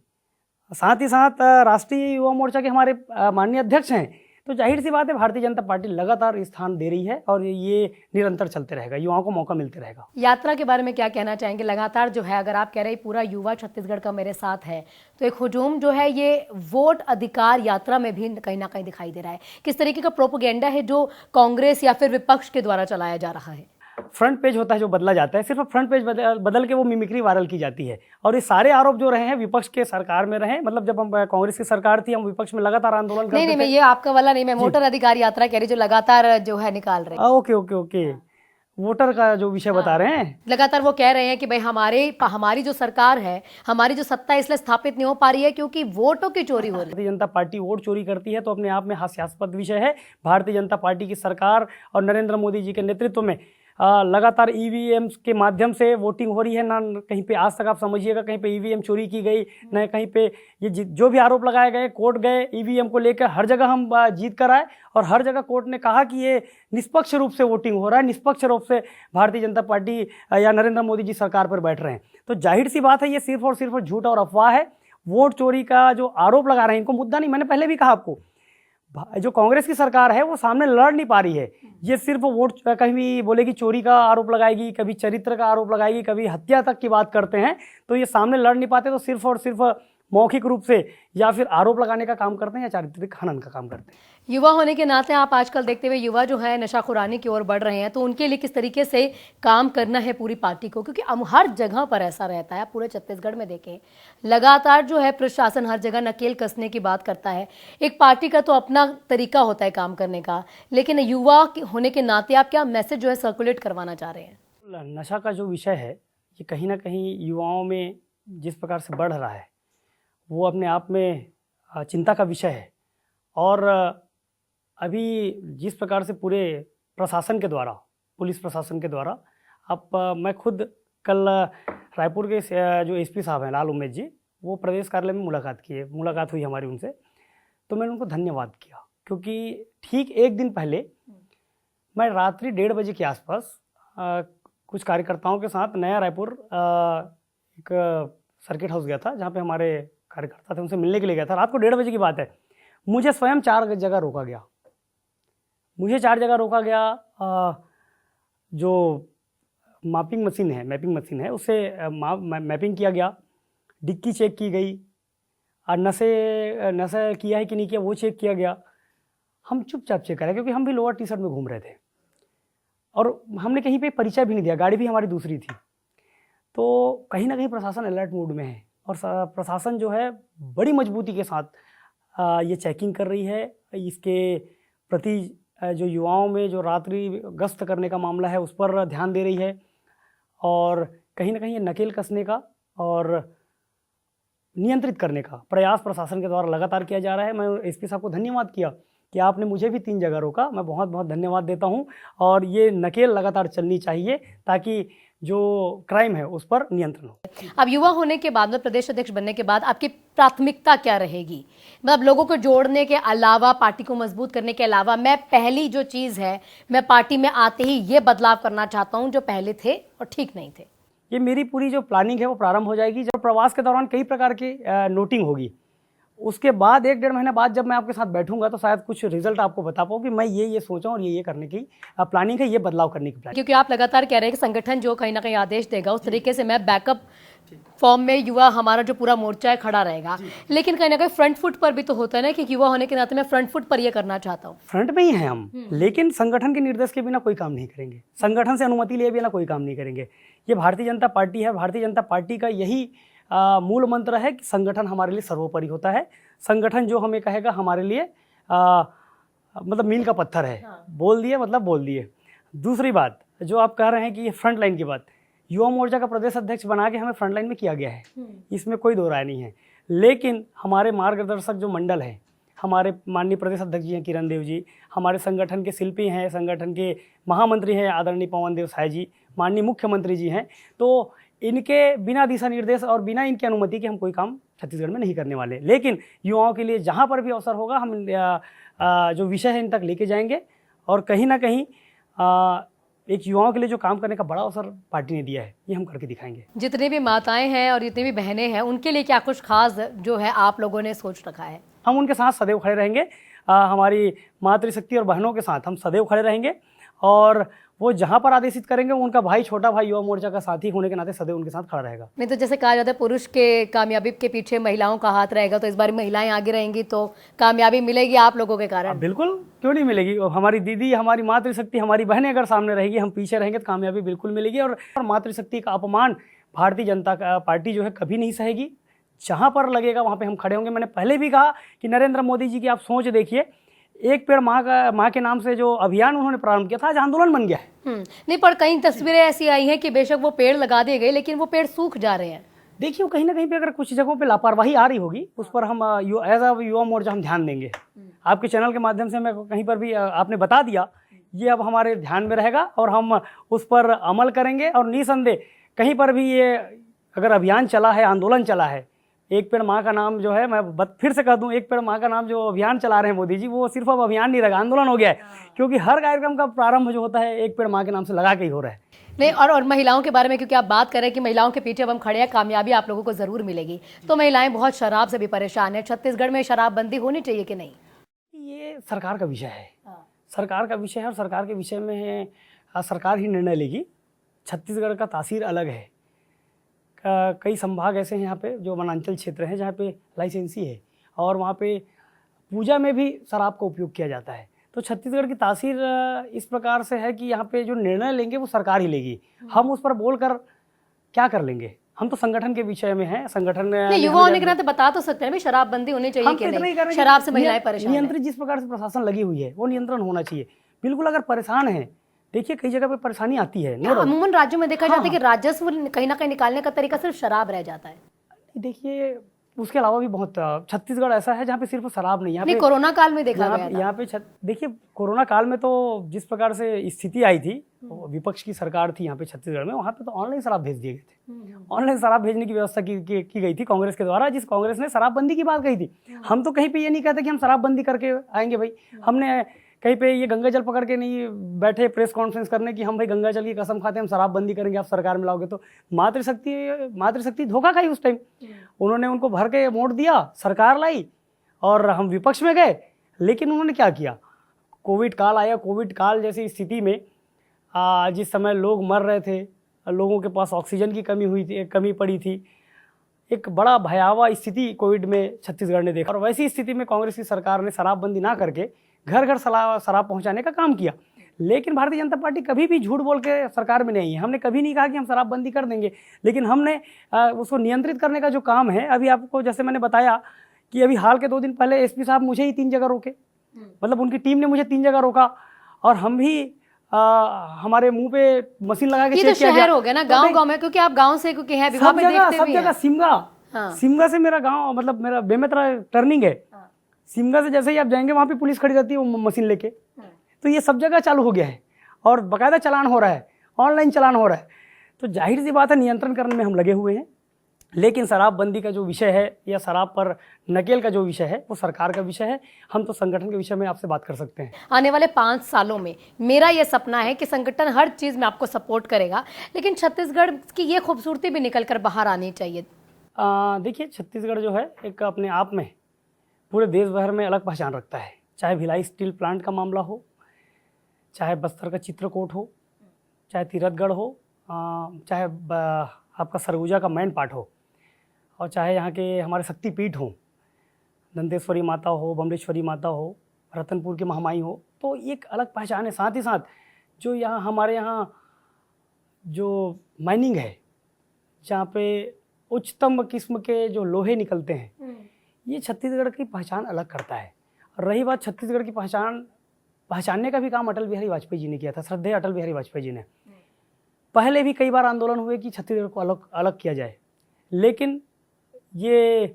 साथ ही साथ राष्ट्रीय युवा मोर्चा के हमारे माननीय अध्यक्ष हैं। तो जाहिर सी बात है भारतीय जनता पार्टी लगातार स्थान दे रही है और ये निरंतर चलते रहेगा, युवाओं को मौका मिलते रहेगा। यात्रा के बारे में क्या कहना चाहेंगे? लगातार जो है, अगर आप कह रहे हैं पूरा युवा छत्तीसगढ़ का मेरे साथ है, तो एक हुजूम जो है ये वोट अधिकार यात्रा में भी कहीं ना कहीं दिखाई दे रहा है। किस तरीके का प्रोपेगेंडा है जो कांग्रेस या फिर विपक्ष के द्वारा चलाया जा रहा है? फ्रंट पेज होता है जो बदला जाता है, सिर्फ फ्रंट पेज बदल के वो मिमिक्री वायरल की जाती है। और ये सारे आरोप जो रहे हैं विपक्ष के सरकार में रहे, मतलब जब हम कांग्रेस की सरकार थी हम विपक्ष में लगातार आंदोलन करते थे। नहीं, ये आपका वाला नहीं, मैं वोटर अधिकार यात्रा कह रही जो लगातार जो है निकाल रहे हैं। ओके, वोटर का जो विषय बता रहे हैं, लगातार वो कह रहे हैं कि भाई हमारी जो सरकार है, हमारी जो सत्ता इसलिए स्थापित नहीं हो पा रही है क्योंकि वोटों की चोरी हो रही है। भारतीय जनता पार्टी वोट चोरी करती है तो अपने आप में हास्यास्पद विषय है। भारतीय जनता पार्टी की सरकार और नरेंद्र मोदी जी के नेतृत्व में लगातार ईवीएम के माध्यम से वोटिंग हो रही है, ना कहीं पे आज तक आप समझिएगा कहीं पे ईवीएम चोरी की गई, न कहीं पे ये जो भी आरोप लगाए गए, कोर्ट गए ईवीएम को लेकर, हर जगह हम जीत कर आए और हर जगह कोर्ट ने कहा कि ये निष्पक्ष रूप से वोटिंग हो रहा है, निष्पक्ष रूप से भारतीय जनता पार्टी या नरेंद्र मोदी जी सरकार पर बैठ रहे हैं। तो जाहिर सी बात है ये सिर्फ और सिर्फ झूठ और अफवाह है। वोट चोरी का जो आरोप लगा रहे हैं इनको मुद्दा नहीं, मैंने पहले भी कहा आपको, जो कांग्रेस की सरकार है वो सामने लड़ नहीं पा रही है। ये सिर्फ वोट कहीं भी बोलेगी चोरी का आरोप लगाएगी, कभी चरित्र का आरोप लगाएगी, कभी हत्या तक की बात करते हैं, तो ये सामने लड़ नहीं पाते, तो सिर्फ और सिर्फ मौखिक रूप से या फिर आरोप लगाने का काम करते हैं या चारित्रिक हनन का काम करते हैं। युवा होने के नाते आप आजकल देखते हुए युवा जो है नशाखुरानी की ओर बढ़ रहे हैं, तो उनके लिए किस तरीके से काम करना है पूरी पार्टी को, क्योंकि अब हर जगह पर ऐसा रहता है। पूरे छत्तीसगढ़ में देखें लगातार जो है प्रशासन हर जगह नकेल कसने की बात करता है। एक पार्टी का तो अपना तरीका होता है काम करने का, लेकिन युवा होने के नाते आप क्या मैसेज जो है सर्कुलेट करवाना चाह रहे हैं? नशा का जो विषय है ये कहीं ना कहीं युवाओं में जिस प्रकार से बढ़ रहा है वो अपने आप में चिंता का विषय है। और अभी जिस प्रकार से पूरे प्रशासन के द्वारा, पुलिस प्रशासन के द्वारा, मैं खुद कल रायपुर के जो एसपी साहब हैं लाल उमेश जी, वो प्रदेश कार्यालय में मुलाकात हुई हमारी उनसे, तो मैंने उनको धन्यवाद किया, क्योंकि ठीक एक दिन पहले मैं रात्रि 1:30 बजे के आसपास कुछ कार्यकर्ताओं के साथ नया रायपुर एक सर्किट हाउस गया था, जहाँ पे हमारे कार्यकर्ता थे, उनसे मिलने के लिए गया था। रात को 1:30 बजे की बात है। मुझे स्वयं 4 जगह रोका गया। जो मैपिंग मशीन है उससे मैपिंग किया गया, डिक्की चेक की गई, और नशे किया है कि नहीं किया वो चेक किया गया। हम चुपचाप चेक करें, क्योंकि हम भी लोअर टी शर्ट में घूम रहे थे और हमने कहीं पे परिचय भी नहीं दिया, गाड़ी भी हमारी दूसरी थी। तो कहीं ना कहीं प्रशासन अलर्ट मोड में है और प्रशासन जो है बड़ी मजबूती के साथ ये चेकिंग कर रही है। इसके प्रति जो युवाओं में जो रात्रि गश्त करने का मामला है उस पर ध्यान दे रही है, और कहीं ना कहीं ये नकेल कसने का और नियंत्रित करने का प्रयास प्रशासन के द्वारा लगातार किया जा रहा है। मैं एसपी साहब को धन्यवाद किया कि आपने मुझे भी 3 जगह रोका, मैं बहुत बहुत धन्यवाद देता हूं, और ये नकेल लगातार चलनी चाहिए ताकि जो क्राइम है उस पर नियंत्रण हो। अब युवा होने के बाद में, प्रदेश अध्यक्ष बनने के बाद आपकी प्राथमिकता क्या रहेगी? मतलब लोगों को जोड़ने के अलावा, पार्टी को मजबूत करने के अलावा, मैं पहली जो चीज़ है, मैं पार्टी में आते ही ये बदलाव करना चाहता हूँ जो पहले थे और ठीक नहीं थे। ये मेरी पूरी जो प्लानिंग है वो प्रारंभ हो जाएगी जब प्रवास के दौरान कई प्रकार की नोटिंग होगी। उसके बाद 1-1.5 महीने बाद जब मैं आपके साथ बैठूंगा तो शायद कुछ रिजल्ट आपको बता पाऊँ कि मैं ये सोचा और ये करने की प्लानिंग है, ये बदलाव करने की प्लानिंग। क्योंकि आप लगातार कह रहे हैं कि संगठन जो कहीं ना कहीं आदेश देगा उस तरीके से मैं बैकअप फॉर्म में युवा हमारा जो पूरा मोर्चा है खड़ा रहेगा, लेकिन कहीं ना कहीं फ्रंट फुट पर भी तो होता है ना कि युवा होने के नाते मैं फ्रंट फुट पर ये करना चाहता हूँ। फ्रंट में ही हैं हम, लेकिन संगठन के निर्देश के बिना कोई काम नहीं करेंगे, संगठन से अनुमति लिए बिना कोई काम नहीं करेंगे। ये भारतीय जनता पार्टी है, भारतीय जनता पार्टी का यही मूल मंत्र है कि संगठन हमारे लिए सर्वोपरि होता है। संगठन जो हमें कहेगा हमारे लिए मतलब मील का पत्थर है। बोल दिए मतलब बोल दिए। दूसरी बात जो आप कह रहे हैं कि ये फ्रंट लाइन की बात, युवा मोर्चा का प्रदेश अध्यक्ष बना के हमें फ्रंट लाइन में किया गया है, इसमें कोई दो राय नहीं है। लेकिन हमारे मार्गदर्शक जो मंडल है, हमारे माननीय प्रदेश अध्यक्ष जी हैं किरण देव जी, हमारे संगठन के शिल्पी हैं, संगठन के महामंत्री हैं आदरणीय पवन देव साय जी, माननीय मुख्यमंत्री जी हैं, तो इनके बिना दिशा निर्देश और बिना इनकी अनुमति के हम कोई काम छत्तीसगढ़ में नहीं करने वाले। लेकिन युवाओं के लिए जहाँ पर भी अवसर होगा हम जो विषय है इन तक लेके जाएंगे, और कहीं ना कहीं एक युवाओं के लिए जो काम करने का बड़ा अवसर पार्टी ने दिया है ये हम करके दिखाएंगे। जितनी भी माताएं हैं और जितनी भी बहनें हैं उनके लिए क्या कुछ खास जो है आप लोगों ने सोच रखा है? हम उनके साथ सदैव खड़े रहेंगे, हमारी मातृशक्ति और बहनों के साथ हम सदैव खड़े रहेंगे, और वो जहाँ पर आदेशित करेंगे उनका भाई, छोटा भाई, युवा मोर्चा का साथी होने के नाते सदैव उनके साथ खड़ा रहेगा। नहीं तो जैसे कहा जाता है पुरुष के कामयाबी के पीछे महिलाओं का हाथ रहेगा, तो इस बार महिलाएं आगे रहेंगी तो कामयाबी मिलेगी आप लोगों के कारण। बिल्कुल, क्यों नहीं मिलेगी। हमारी दीदी, हमारी मातृशक्ति, हमारी बहनें अगर सामने रहेगी, हम पीछे रहेंगे तो कामयाबी बिल्कुल मिलेगी। और मातृशक्ति का अपमान भारतीय जनता पार्टी जो है कभी नहीं सहेगी। जहाँ पर लगेगा वहाँ पे हम खड़े होंगे। मैंने पहले भी कहा कि नरेंद्र मोदी जी की आप सोच देखिए, एक पेड़ माँ के नाम से जो अभियान उन्होंने प्रारंभ किया था आज आंदोलन बन गया है। नहीं, पर कई तस्वीरें ऐसी आई हैं कि बेशक वो पेड़ लगा दिए गए लेकिन वो पेड़ सूख जा रहे हैं। देखिए कहीं ना कहीं पे अगर कुछ जगहों पे लापरवाही आ रही होगी उस पर हम एज अ युवा मोर्चा हम ध्यान देंगे। आपके चैनल के माध्यम से मैं कहीं पर भी आपने बता दिया, ये अब हमारे ध्यान में रहेगा और हम उस पर अमल करेंगे। और निसंदेह कहीं पर भी ये अगर अभियान चला है, आंदोलन चला है, एक पेड़ माँ का नाम जो है, मैं फिर से कह दूं, एक पेड़ माँ का नाम जो अभियान चला रहे हैं मोदी जी, वो सिर्फ अब अभियान नहीं रहा, आंदोलन हो गया है। क्योंकि हर कार्यक्रम का प्रारंभ जो होता है एक पेड़ माँ के नाम से लगा के ही हो रहा है। नहीं, और महिलाओं के बारे में क्योंकि आप बात कर रहे हैं कि महिलाओं के पीछे अब हम खड़े हैं, कामयाबी आप लोगों को जरूर मिलेगी, तो महिलाएं बहुत शराब से भी परेशान है। छत्तीसगढ़ में शराबबंदी होनी चाहिए कि नहीं? ये सरकार का विषय है, सरकार का विषय है और सरकार के विषय में सरकार ही निर्णय लेगी। छत्तीसगढ़ का तासीर अलग है। कई संभाग ऐसे हैं यहाँ पे जो वनांचल क्षेत्र हैं जहाँ पे लाइसेंसी है और वहाँ पे पूजा में भी शराब का उपयोग किया जाता है। तो छत्तीसगढ़ की तासीर इस प्रकार से है कि यहाँ पे जो निर्णय लेंगे वो सरकार ही लेगी। हम उस पर बोलकर क्या कर लेंगे? हम तो संगठन के विषय में हैं। संगठन युवा होने के नाते बता तो सकते हैं भी शराबबंदी होनी चाहिए कि नहीं? शराब से महिलाएं परेशान हैं। नियंत्रित जिस प्रकार से प्रशासन लगी हुई है वो नियंत्रण होना चाहिए। बिल्कुल, अगर परेशान है, देखिए कई जगह पे परेशानी आती है। अमूमन राज्यों में देखा जाता है कि राजस्व कहीं ना कहीं निकालने का तरीका सिर्फ शराब रह जाता है। देखिए उसके अलावा भी बहुत, छत्तीसगढ़ ऐसा है जहाँ पे सिर्फ शराब नहीं, यहाँ पे कोरोना काल में देखा गया था। यहाँ पे देखिए कोरोना काल में तो जिस प्रकार से स्थिति आई थी, विपक्ष की सरकार थी यहाँ पे छत्तीसगढ़ में, वहाँ पे तो ऑनलाइन शराब भेज दिए गए थे। ऑनलाइन शराब भेजने की व्यवस्था की गई थी कांग्रेस के द्वारा, जिस कांग्रेस ने शराबबंदी की बात कही थी। हम तो कहीं पे ये नहीं कहते कि हम शराबबंदी करके आएंगे भाई। हमने कहीं पे ये गंगा जल पकड़ के नहीं बैठे प्रेस कॉन्फ्रेंस करने की हम भाई गंगा जल की कसम खाते हैं हम शराबबंदी करेंगे, आप सरकार में लाओगे तो। मातृशक्ति धोखा खाई उस टाइम। उन्होंने उनको भर के वोट दिया, सरकार लाई और हम विपक्ष में गए। लेकिन उन्होंने क्या किया? कोविड काल आया, कोविड काल जैसी स्थिति में जिस समय लोग मर रहे थे, लोगों के पास ऑक्सीजन की कमी पड़ी थी, एक बड़ा भयावह स्थिति कोविड में छत्तीसगढ़ ने देखा। और वैसी स्थिति में कांग्रेस की सरकार ने शराबबंदी ना करके घर घर शराब पहुंचाने का काम किया। लेकिन भारतीय जनता पार्टी कभी भी झूठ बोल के सरकार में नहीं है। हमने कभी नहीं कहा कि हम शराबबंदी कर देंगे, लेकिन हमने उसको नियंत्रित करने का जो काम है, अभी आपको जैसे मैंने बताया कि अभी हाल के 2 दिन पहले एसपी साहब मुझे ही 3 जगह रोके, मतलब उनकी टीम ने मुझे 3 जगह रोका और हम भी हमारे मुंह पे मशीन लगा के चेक किया गया। हो गया ना गांव-गांव में, क्योंकि आप गांव से क्योंकि है विभाग में देखते सब जगह सिमगा से मेरा गांव, मतलब मेरा बेमेतरा टर्निंग है। सिमगा से जैसे ही आप जाएंगे वहाँ पे पुलिस खड़ी रहती है वो मशीन लेके। तो ये सब जगह चालू हो गया है और बाकायदा चालान हो रहा है, ऑनलाइन चालान हो रहा है। तो जाहिर सी बात है नियंत्रण करने में हम लगे हुए हैं। लेकिन शराबबंदी का जो विषय है या शराब पर नकेल का जो विषय है वो सरकार का विषय है। हम तो संगठन के विषय में आपसे बात कर सकते हैं। आने वाले 5 सालों में मेरा ये सपना है कि संगठन हर चीज़ में आपको सपोर्ट करेगा, लेकिन छत्तीसगढ़ की ये खूबसूरती भी निकल कर बाहर आनी चाहिए। देखिए छत्तीसगढ़ जो है एक अपने आप में पूरे देश भर में अलग पहचान रखता है। चाहे भिलाई स्टील प्लांट का मामला हो, चाहे बस्तर का चित्रकूट हो, चाहे तीरथगढ़ हो, चाहे आपका सरगुजा का मैन पाट हो, और चाहे यहाँ के हमारे शक्तिपीठ हों, दंतेश्वरी माता हो, बमलेश्वरी माता हो, रतनपुर की महामाई हो, तो एक अलग पहचान है। साथ ही साथ जो यहाँ हमारे यहाँ जो माइनिंग है, जहाँ पे उच्चतम किस्म के जो लोहे निकलते हैं, ये छत्तीसगढ़ की पहचान अलग करता है। और रही बात छत्तीसगढ़ की पहचानने का भी काम अटल बिहारी वाजपेयी जी ने किया था, श्रद्धेय अटल बिहारी वाजपेयी जी ने। पहले भी कई बार आंदोलन हुए कि छत्तीसगढ़ को अलग किया जाए, लेकिन ये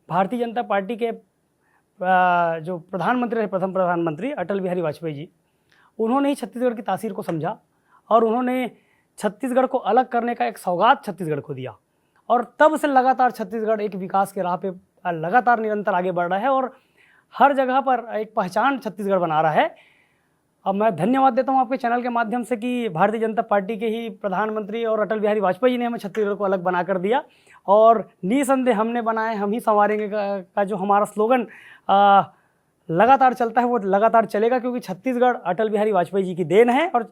भारतीय जनता पार्टी के जो प्रधानमंत्री रहे, प्रथम प्रधानमंत्री अटल बिहारी वाजपेयी जी, उन्होंने ही छत्तीसगढ़ की तासीर को समझा और उन्होंने छत्तीसगढ़ को अलग करने का एक सौगात छत्तीसगढ़ को दिया। और तब से लगातार छत्तीसगढ़ एक विकास के राह पे लगातार निरंतर आगे बढ़ रहा है और हर जगह पर एक पहचान छत्तीसगढ़ बना रहा है। अब मैं धन्यवाद देता हूं आपके चैनल के माध्यम से कि भारतीय जनता पार्टी के ही प्रधानमंत्री और अटल बिहारी वाजपेयी जी ने हमें छत्तीसगढ़ को अलग बना कर दिया। और निसंदेह हमने बनाए, हम ही संवारेंगे का जो हमारा स्लोगन लगातार चलता है वो लगातार चलेगा, क्योंकि छत्तीसगढ़ अटल बिहारी वाजपेयी जी की देन है। और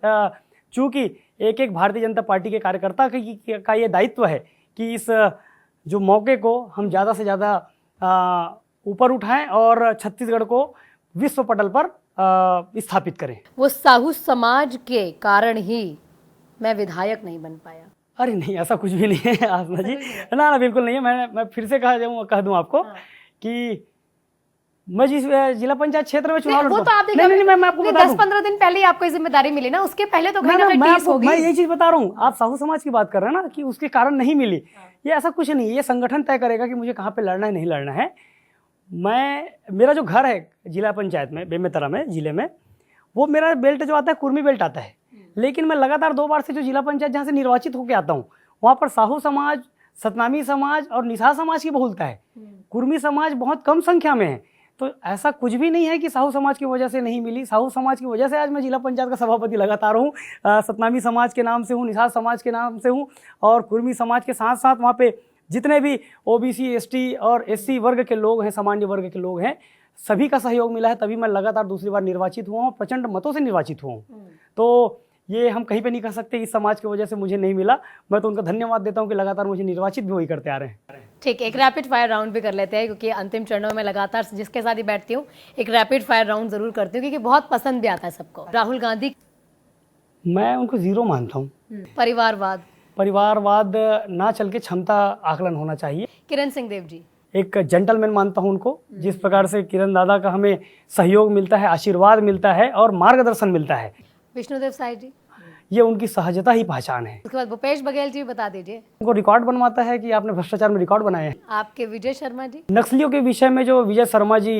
चूँकि एक भारतीय जनता पार्टी के कार्यकर्ता का ये दायित्व है कि इस जो मौके को हम ज़्यादा से ज़्यादा ऊपर उठाएं और छत्तीसगढ़ को विश्व पटल पर स्थापित करें। वो साहू समाज के कारण ही मैं विधायक नहीं बन पाया। अरे नहीं, ऐसा कुछ भी नहीं है आसना जी, ना बिल्कुल नहीं है। मैं फिर से कह दूं आपको कि मैं जिस जिला पंचायत क्षेत्र में चुनाव वो तो आप नहीं, मैं आपको बता दूं, 10-15 दिन पहले ही आपको जिम्मेदारी मिली ना, उसके पहले तो कहीं ना कहीं टीस होगी। मैं यही चीज बता रहा हूँ, आप साहू समाज की बात कर रहे हैं ना कि उसके कारण नहीं मिली, ये ऐसा कुछ नहीं है। ये संगठन तय करेगा कि मुझे कहाँ पे लड़ना है, नहीं लड़ना है। मेरा जो घर है जिला पंचायत में बेमेतरा में जिले में, वो मेरा बेल्ट जो आता है कुर्मी बेल्ट आता है, लेकिन मैं लगातार 2 बार से जो जिला पंचायत जहाँ से निर्वाचित होकर आता हूँ वहाँ पर साहू समाज, सतनामी समाज और निसार समाज की बहुलता है। कुर्मी समाज बहुत कम संख्या में है। तो ऐसा कुछ भी नहीं है कि साहू समाज की वजह से नहीं मिली। साहू समाज की वजह से आज मैं जिला पंचायत का सभापति लगातार हूँ। सतनामी समाज के नाम से हूँ, निसार समाज के नाम से हूँ, और कुर्मी समाज के साथ साथ वहाँ पे जितने भी ओबीसी, एसटी और एससी वर्ग के लोग हैं, सामान्य वर्ग के लोग हैं, सभी का सहयोग मिला है, तभी मैं लगातार दूसरी बार निर्वाचित हुआ हूँ, प्रचंड मतों से निर्वाचित हुआ हूँ। तो ये हम कहीं पे नहीं कर सकते इस समाज की वजह से मुझे नहीं मिला। मैं तो उनका धन्यवाद देता हूँ कि लगातार मुझे निर्वाचित भी वही करते आ रहे हैं। ठीक, एक रैपिड फायर राउंड भी कर लेते हैं, क्योंकि अंतिम चरणों में लगातार जिसके साथ ही बैठती हूँ एक रैपिड फायर राउंड जरूर करती हूँ, क्योंकि बहुत पसंद भी आता है सबको। राहुल गांधी, मैं उनको जीरो मानता हूँ। परिवारवाद, परिवारवाद ना चल के क्षमता आकलन होना चाहिए। किरण सिंह देव जी, एक जेंटलमैन मानता हूँ उनको। जिस प्रकार से किरण दादा का हमें सहयोग मिलता है, आशीर्वाद मिलता है और मार्गदर्शन मिलता है, विष्णुदेव साय जी, ये उनकी सहजता ही पहचान है। उसके बाद भूपेश बघेल जी, बता दीजिए। उनको रिकॉर्ड बनवाता है कि आपने भ्रष्टाचार में रिकॉर्ड बनाए हैं। आपके विजय शर्मा जी, नक्सलियों के विषय में जो विजय शर्मा जी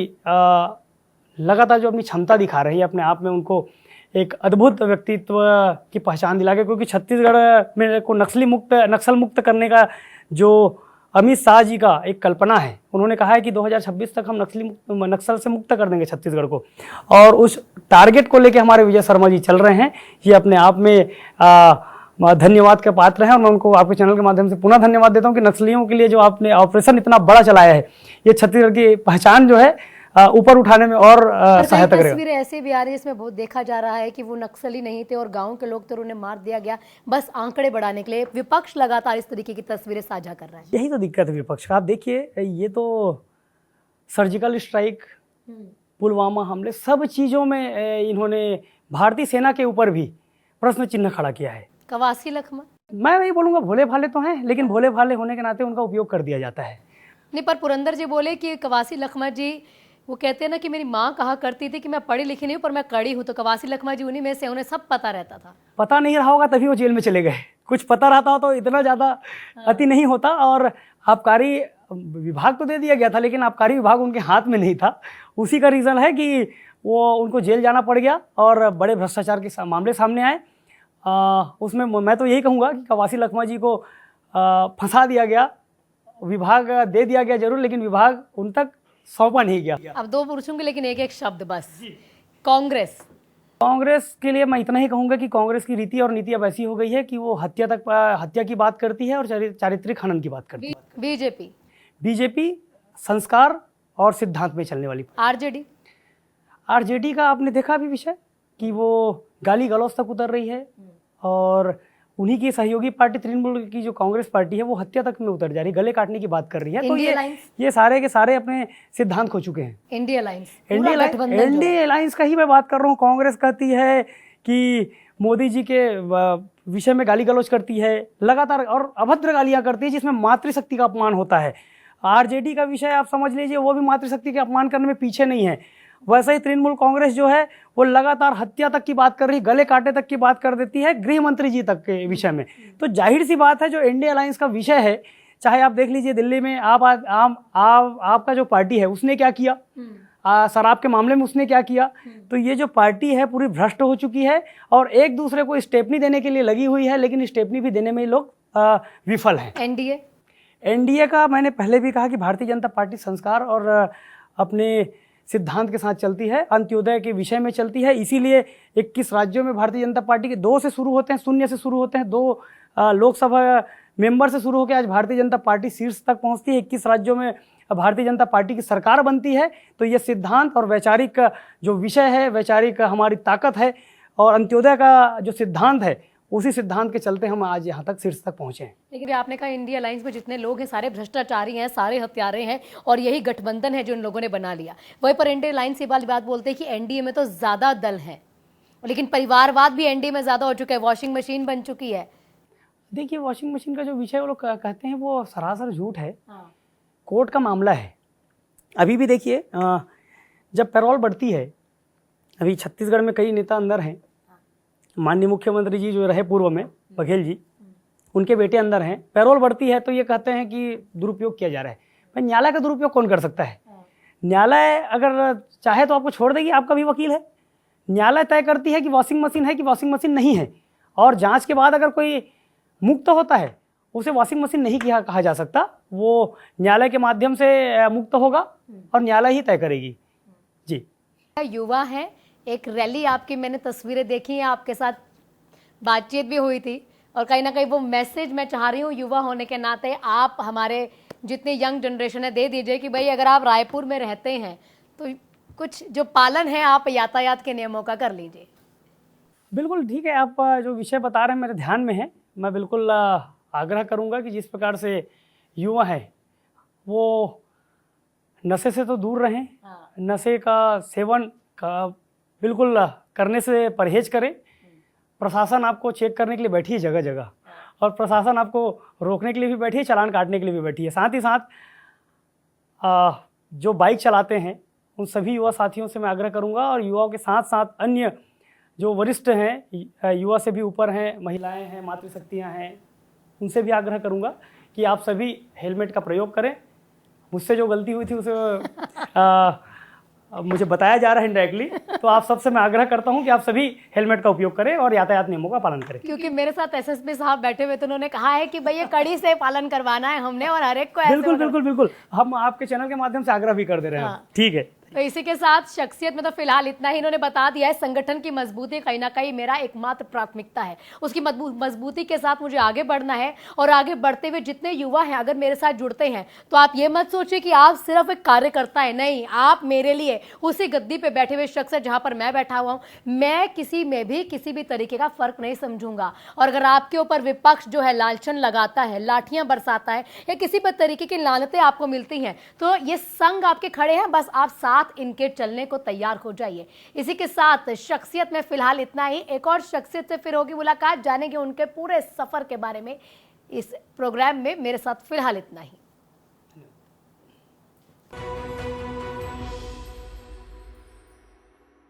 लगातार जो अपनी क्षमता दिखा रही है, अपने आप में उनको एक अद्भुत व्यक्तित्व की पहचान दिला के, क्योंकि छत्तीसगढ़ में को नक्सल मुक्त करने का जो अमित शाह जी का एक कल्पना है, उन्होंने कहा है कि 2026 तक हम नक्सल से मुक्त कर देंगे छत्तीसगढ़ को, और उस टारगेट को लेके हमारे विजय शर्मा जी चल रहे हैं। ये अपने आप में धन्यवाद के पात्र हैं, और मैं उनको आपके चैनल के माध्यम से पुनः धन्यवाद देता हूं कि नक्सलियों के लिए जो आपने ऑपरेशन इतना बड़ा चलाया है, ये छत्तीसगढ़ की पहचान जो है ऊपर उठाने में और सहायता करेगा। तस्वीरें ऐसे भी आ रही है जिसमें बहुत देखा जा रहा है कि वो नक्सली नहीं थे और गांव के लोग तो उन्हें मार दिया गया, बस आंकड़े बढ़ाने के लिए। विपक्ष लगातार इस तरीके की तस्वीरें साझा कर रहा है। यही तो दिक्कत है विपक्ष का। आप देखिए, ये तो सर्जिकल स्ट्राइक, पुलवामा हमले, सब चीज़ों में इन्होंने भारतीय सेना के ऊपर भी प्रश्न चिन्ह खड़ा किया है। कवासी लखमा, मैं नहीं बोलूँगा भोले भाले तो हैं, लेकिन भोले भाले होने के नाते उनका उपयोग कर दिया जाता है। नहीं, पर पुरंदर जी बोले कि कवासी लखमा जी, वो कहते हैं ना कि मेरी माँ कहा करती थी कि मैं पढ़ी लिखी नहीं हूँ पर मैं कड़ी हूँ, तो कवासी लखमा जी उन्हीं में से, उन्हें सब पता रहता था। पता नहीं रहा होगा तभी वो जेल में चले गए। कुछ पता रहता हो तो इतना ज़्यादा अति नहीं होता। और आबकारी विभाग तो दे दिया गया था, लेकिन आबकारी विभाग उनके हाथ में नहीं था। उसी का रीज़न है कि वो उनको जेल जाना पड़ गया और बड़े भ्रष्टाचार के मामले सामने आए। उसमें मैं तो यही कहूँगा कि कवासी लखमा जी को फंसा दिया गया, विभाग दे दिया गया जरूर, लेकिन विभाग उन तक सौंपा नहीं गया। अब दो पूछूंगी, लेकिन एक एक शब्द बस। कांग्रेस, कांग्रेस के लिए मैं इतना ही कहूँगा कि कांग्रेस की रीति और नीति अब ऐसी हो गई है कि वो हत्या की बात करती है और चारित्रिक खनन की बात करती है। बीजेपी, बीजेपी संस्कार और सिद्धांत में चलने वाली। आरजेडी, आरजेडी का आपने देखा अभी विषय कि वो गाली गलौज तक उतर रही है, और उन्हीं की सहयोगी पार्टी तृणमूल की जो कांग्रेस पार्टी है वो हत्या तक में उतर जा रही है, गले काटने की बात कर रही है। तो ये सारे के सारे अपने सिद्धांत खो चुके हैं। इंडिया अलायंस, एनडीए अलायंस का ही मैं बात कर रहा हूँ। कांग्रेस कहती है कि मोदी जी के विषय में गाली गलौज करती है लगातार, और अभद्र गालियां करती है जिसमें मातृशक्ति का अपमान होता है। आरजेडी का विषय आप समझ लीजिए, वो भी मातृशक्ति के अपमान करने में पीछे नहीं है। वैसे ही तृणमूल कांग्रेस जो है वो लगातार हत्या तक की बात कर रही है, गले काटे तक की बात कर देती है, गृह मंत्री जी तक के विषय में। तो जाहिर सी बात है जो इंडिया अलायंस का विषय है, चाहे आप देख लीजिए दिल्ली में आपका जो पार्टी है उसने क्या किया, शराब के मामले में उसने क्या किया। तो ये जो पार्टी है पूरी भ्रष्ट हो चुकी है और एक दूसरे को स्टेपनी देने के लिए लगी हुई है, लेकिन स्टेपनी भी देने में लोग विफल हैं। एनडीए का मैंने पहले भी कहा कि भारतीय जनता पार्टी संस्कार और अपने सिद्धांत के साथ चलती है, अंत्योदय के विषय में चलती है। इसीलिए 21 राज्यों में भारतीय जनता पार्टी के 2 से शुरू होते हैं, 0 से शुरू होते हैं, 2 लोकसभा मेंबर से शुरू होकर आज भारतीय जनता पार्टी शीर्ष तक पहुंचती है। 21 राज्यों में भारतीय जनता पार्टी की सरकार बनती है। तो ये सिद्धांत और वैचारिक जो विषय है, वैचारिक हमारी ताकत है, और अंत्योदय का जो सिद्धांत है, उसी सिद्धांत के चलते हम आज यहाँ तक शीर्ष तक पहुंचे हैं। लेकिन आपने कहा इंडिया अलायंस में जितने लोग हैं सारे भ्रष्टाचारी हैं, सारे हत्यारे हैं, और यही गठबंधन है जो इन लोगों ने बना लिया। वहीं पर इंडिया अलायंस ये बात बोलते हैं कि एनडीए में तो ज्यादा दल हैं, लेकिन परिवारवाद भी एनडीए में ज्यादा हो चुका है, वॉशिंग मशीन बन चुकी है। देखिए, वॉशिंग मशीन का जो विषय वो लोग कहते हैं वो सरासर झूठ है। कोर्ट का मामला है। अभी भी देखिए, जब पैरोल बढ़ती है, अभी छत्तीसगढ़ में कई नेता अंदर हैं, माननीय मुख्यमंत्री जी जो रहे पूर्व में, बघेल जी, उनके बेटे अंदर हैं। पैरोल बढ़ती है तो ये कहते हैं कि दुरुपयोग किया जा रहा है। भाई, न्यायालय का दुरुपयोग कौन कर सकता है? न्यायालय अगर चाहे तो आपको छोड़ देगी, आपका भी वकील है। न्यायालय तय करती है कि वॉशिंग मशीन है कि वॉशिंग मशीन नहीं है, और जांच के बाद अगर कोई मुक्त होता है उसे वॉशिंग मशीन नहीं कहा जा सकता, वो न्यायालय के माध्यम से मुक्त होगा और न्यायालय ही तय करेगी। जी, युवा है, एक रैली आपकी मैंने तस्वीरें देखी हैं, आपके साथ बातचीत भी हुई थी, और कहीं ना कहीं वो मैसेज मैं चाह रही हूँ युवा होने के नाते आप हमारे जितने यंग जनरेशन है दे दीजिए कि भाई अगर आप रायपुर में रहते हैं तो कुछ जो पालन है आप यातायात के नियमों का कर लीजिए। बिल्कुल ठीक है, आप जो विषय बता रहे हैं मेरे ध्यान में है। मैं बिल्कुल आग्रह करूंगा कि जिस प्रकार से युवा है वो नशे से तो दूर रहें, नशे का सेवन का बिल्कुल करने से परहेज करें। प्रशासन आपको चेक करने के लिए बैठी है जगह जगह, और प्रशासन आपको रोकने के लिए भी बैठी है, चालान काटने के लिए भी बैठी है। साथ ही साथ जो बाइक चलाते हैं उन सभी युवा साथियों से मैं आग्रह करूंगा, और युवाओं के साथ साथ अन्य जो वरिष्ठ हैं, युवा से भी ऊपर हैं, महिलाएं हैं, मातृशक्तियां हैं, उनसे भी आग्रह करूंगा कि आप सभी हेलमेट का प्रयोग करें। मुझसे जो गलती हुई थी उसे मुझे बताया जा रहा है इनडायरेक्टली, तो आप सबसे मैं आग्रह करता हूं कि आप सभी हेलमेट का उपयोग करें और यातायात नियमों का पालन करें। क्योंकि मेरे साथ एसएसपी साहब बैठे हुए तो उन्होंने कहा है कि भाई ये कड़ी से पालन करवाना है हमने, और हर एक को ऐसे बिल्कुल बिल्कुल बिल्कुल, हम आपके चैनल के माध्यम से आग्रह भी कर दे रहे हैं। ठीक है, तो इसी के साथ शख्सियत में तो फिलहाल इतना ही। इन्होंने बता दिया है संगठन की मजबूती कहीं ना कहीं मेरा एकमात्र प्राथमिकता है, उसकी मजबूती के साथ मुझे आगे बढ़ना है, और आगे बढ़ते हुए जितने युवा हैं अगर मेरे साथ जुड़ते हैं तो आप ये मत सोचिए कि आप सिर्फ एक कार्यकर्ता है, नहीं, आप मेरे लिए उसी गद्दी पे बैठे हुए शख्स है जहां पर मैं बैठा हुआ हूं। मैं किसी में भी किसी भी तरीके का फर्क नहीं समझूंगा, और अगर आपके ऊपर विपक्ष जो है लालचन लगाता है, लाठियां बरसाता है, या किसी भी तरीके की लानतें आपको मिलती हैं, तो ये संग आपके खड़े हैं, बस आप साथ इनके चलने को तैयार हो जाइए। इसी के साथ शख्सियत में फिलहाल इतना ही। एक और शख्सियत से फिर होगी मुलाकात, जानेंगे उनके पूरे सफर के बारे में इस प्रोग्राम में। मेरे साथ फिलहाल इतना ही।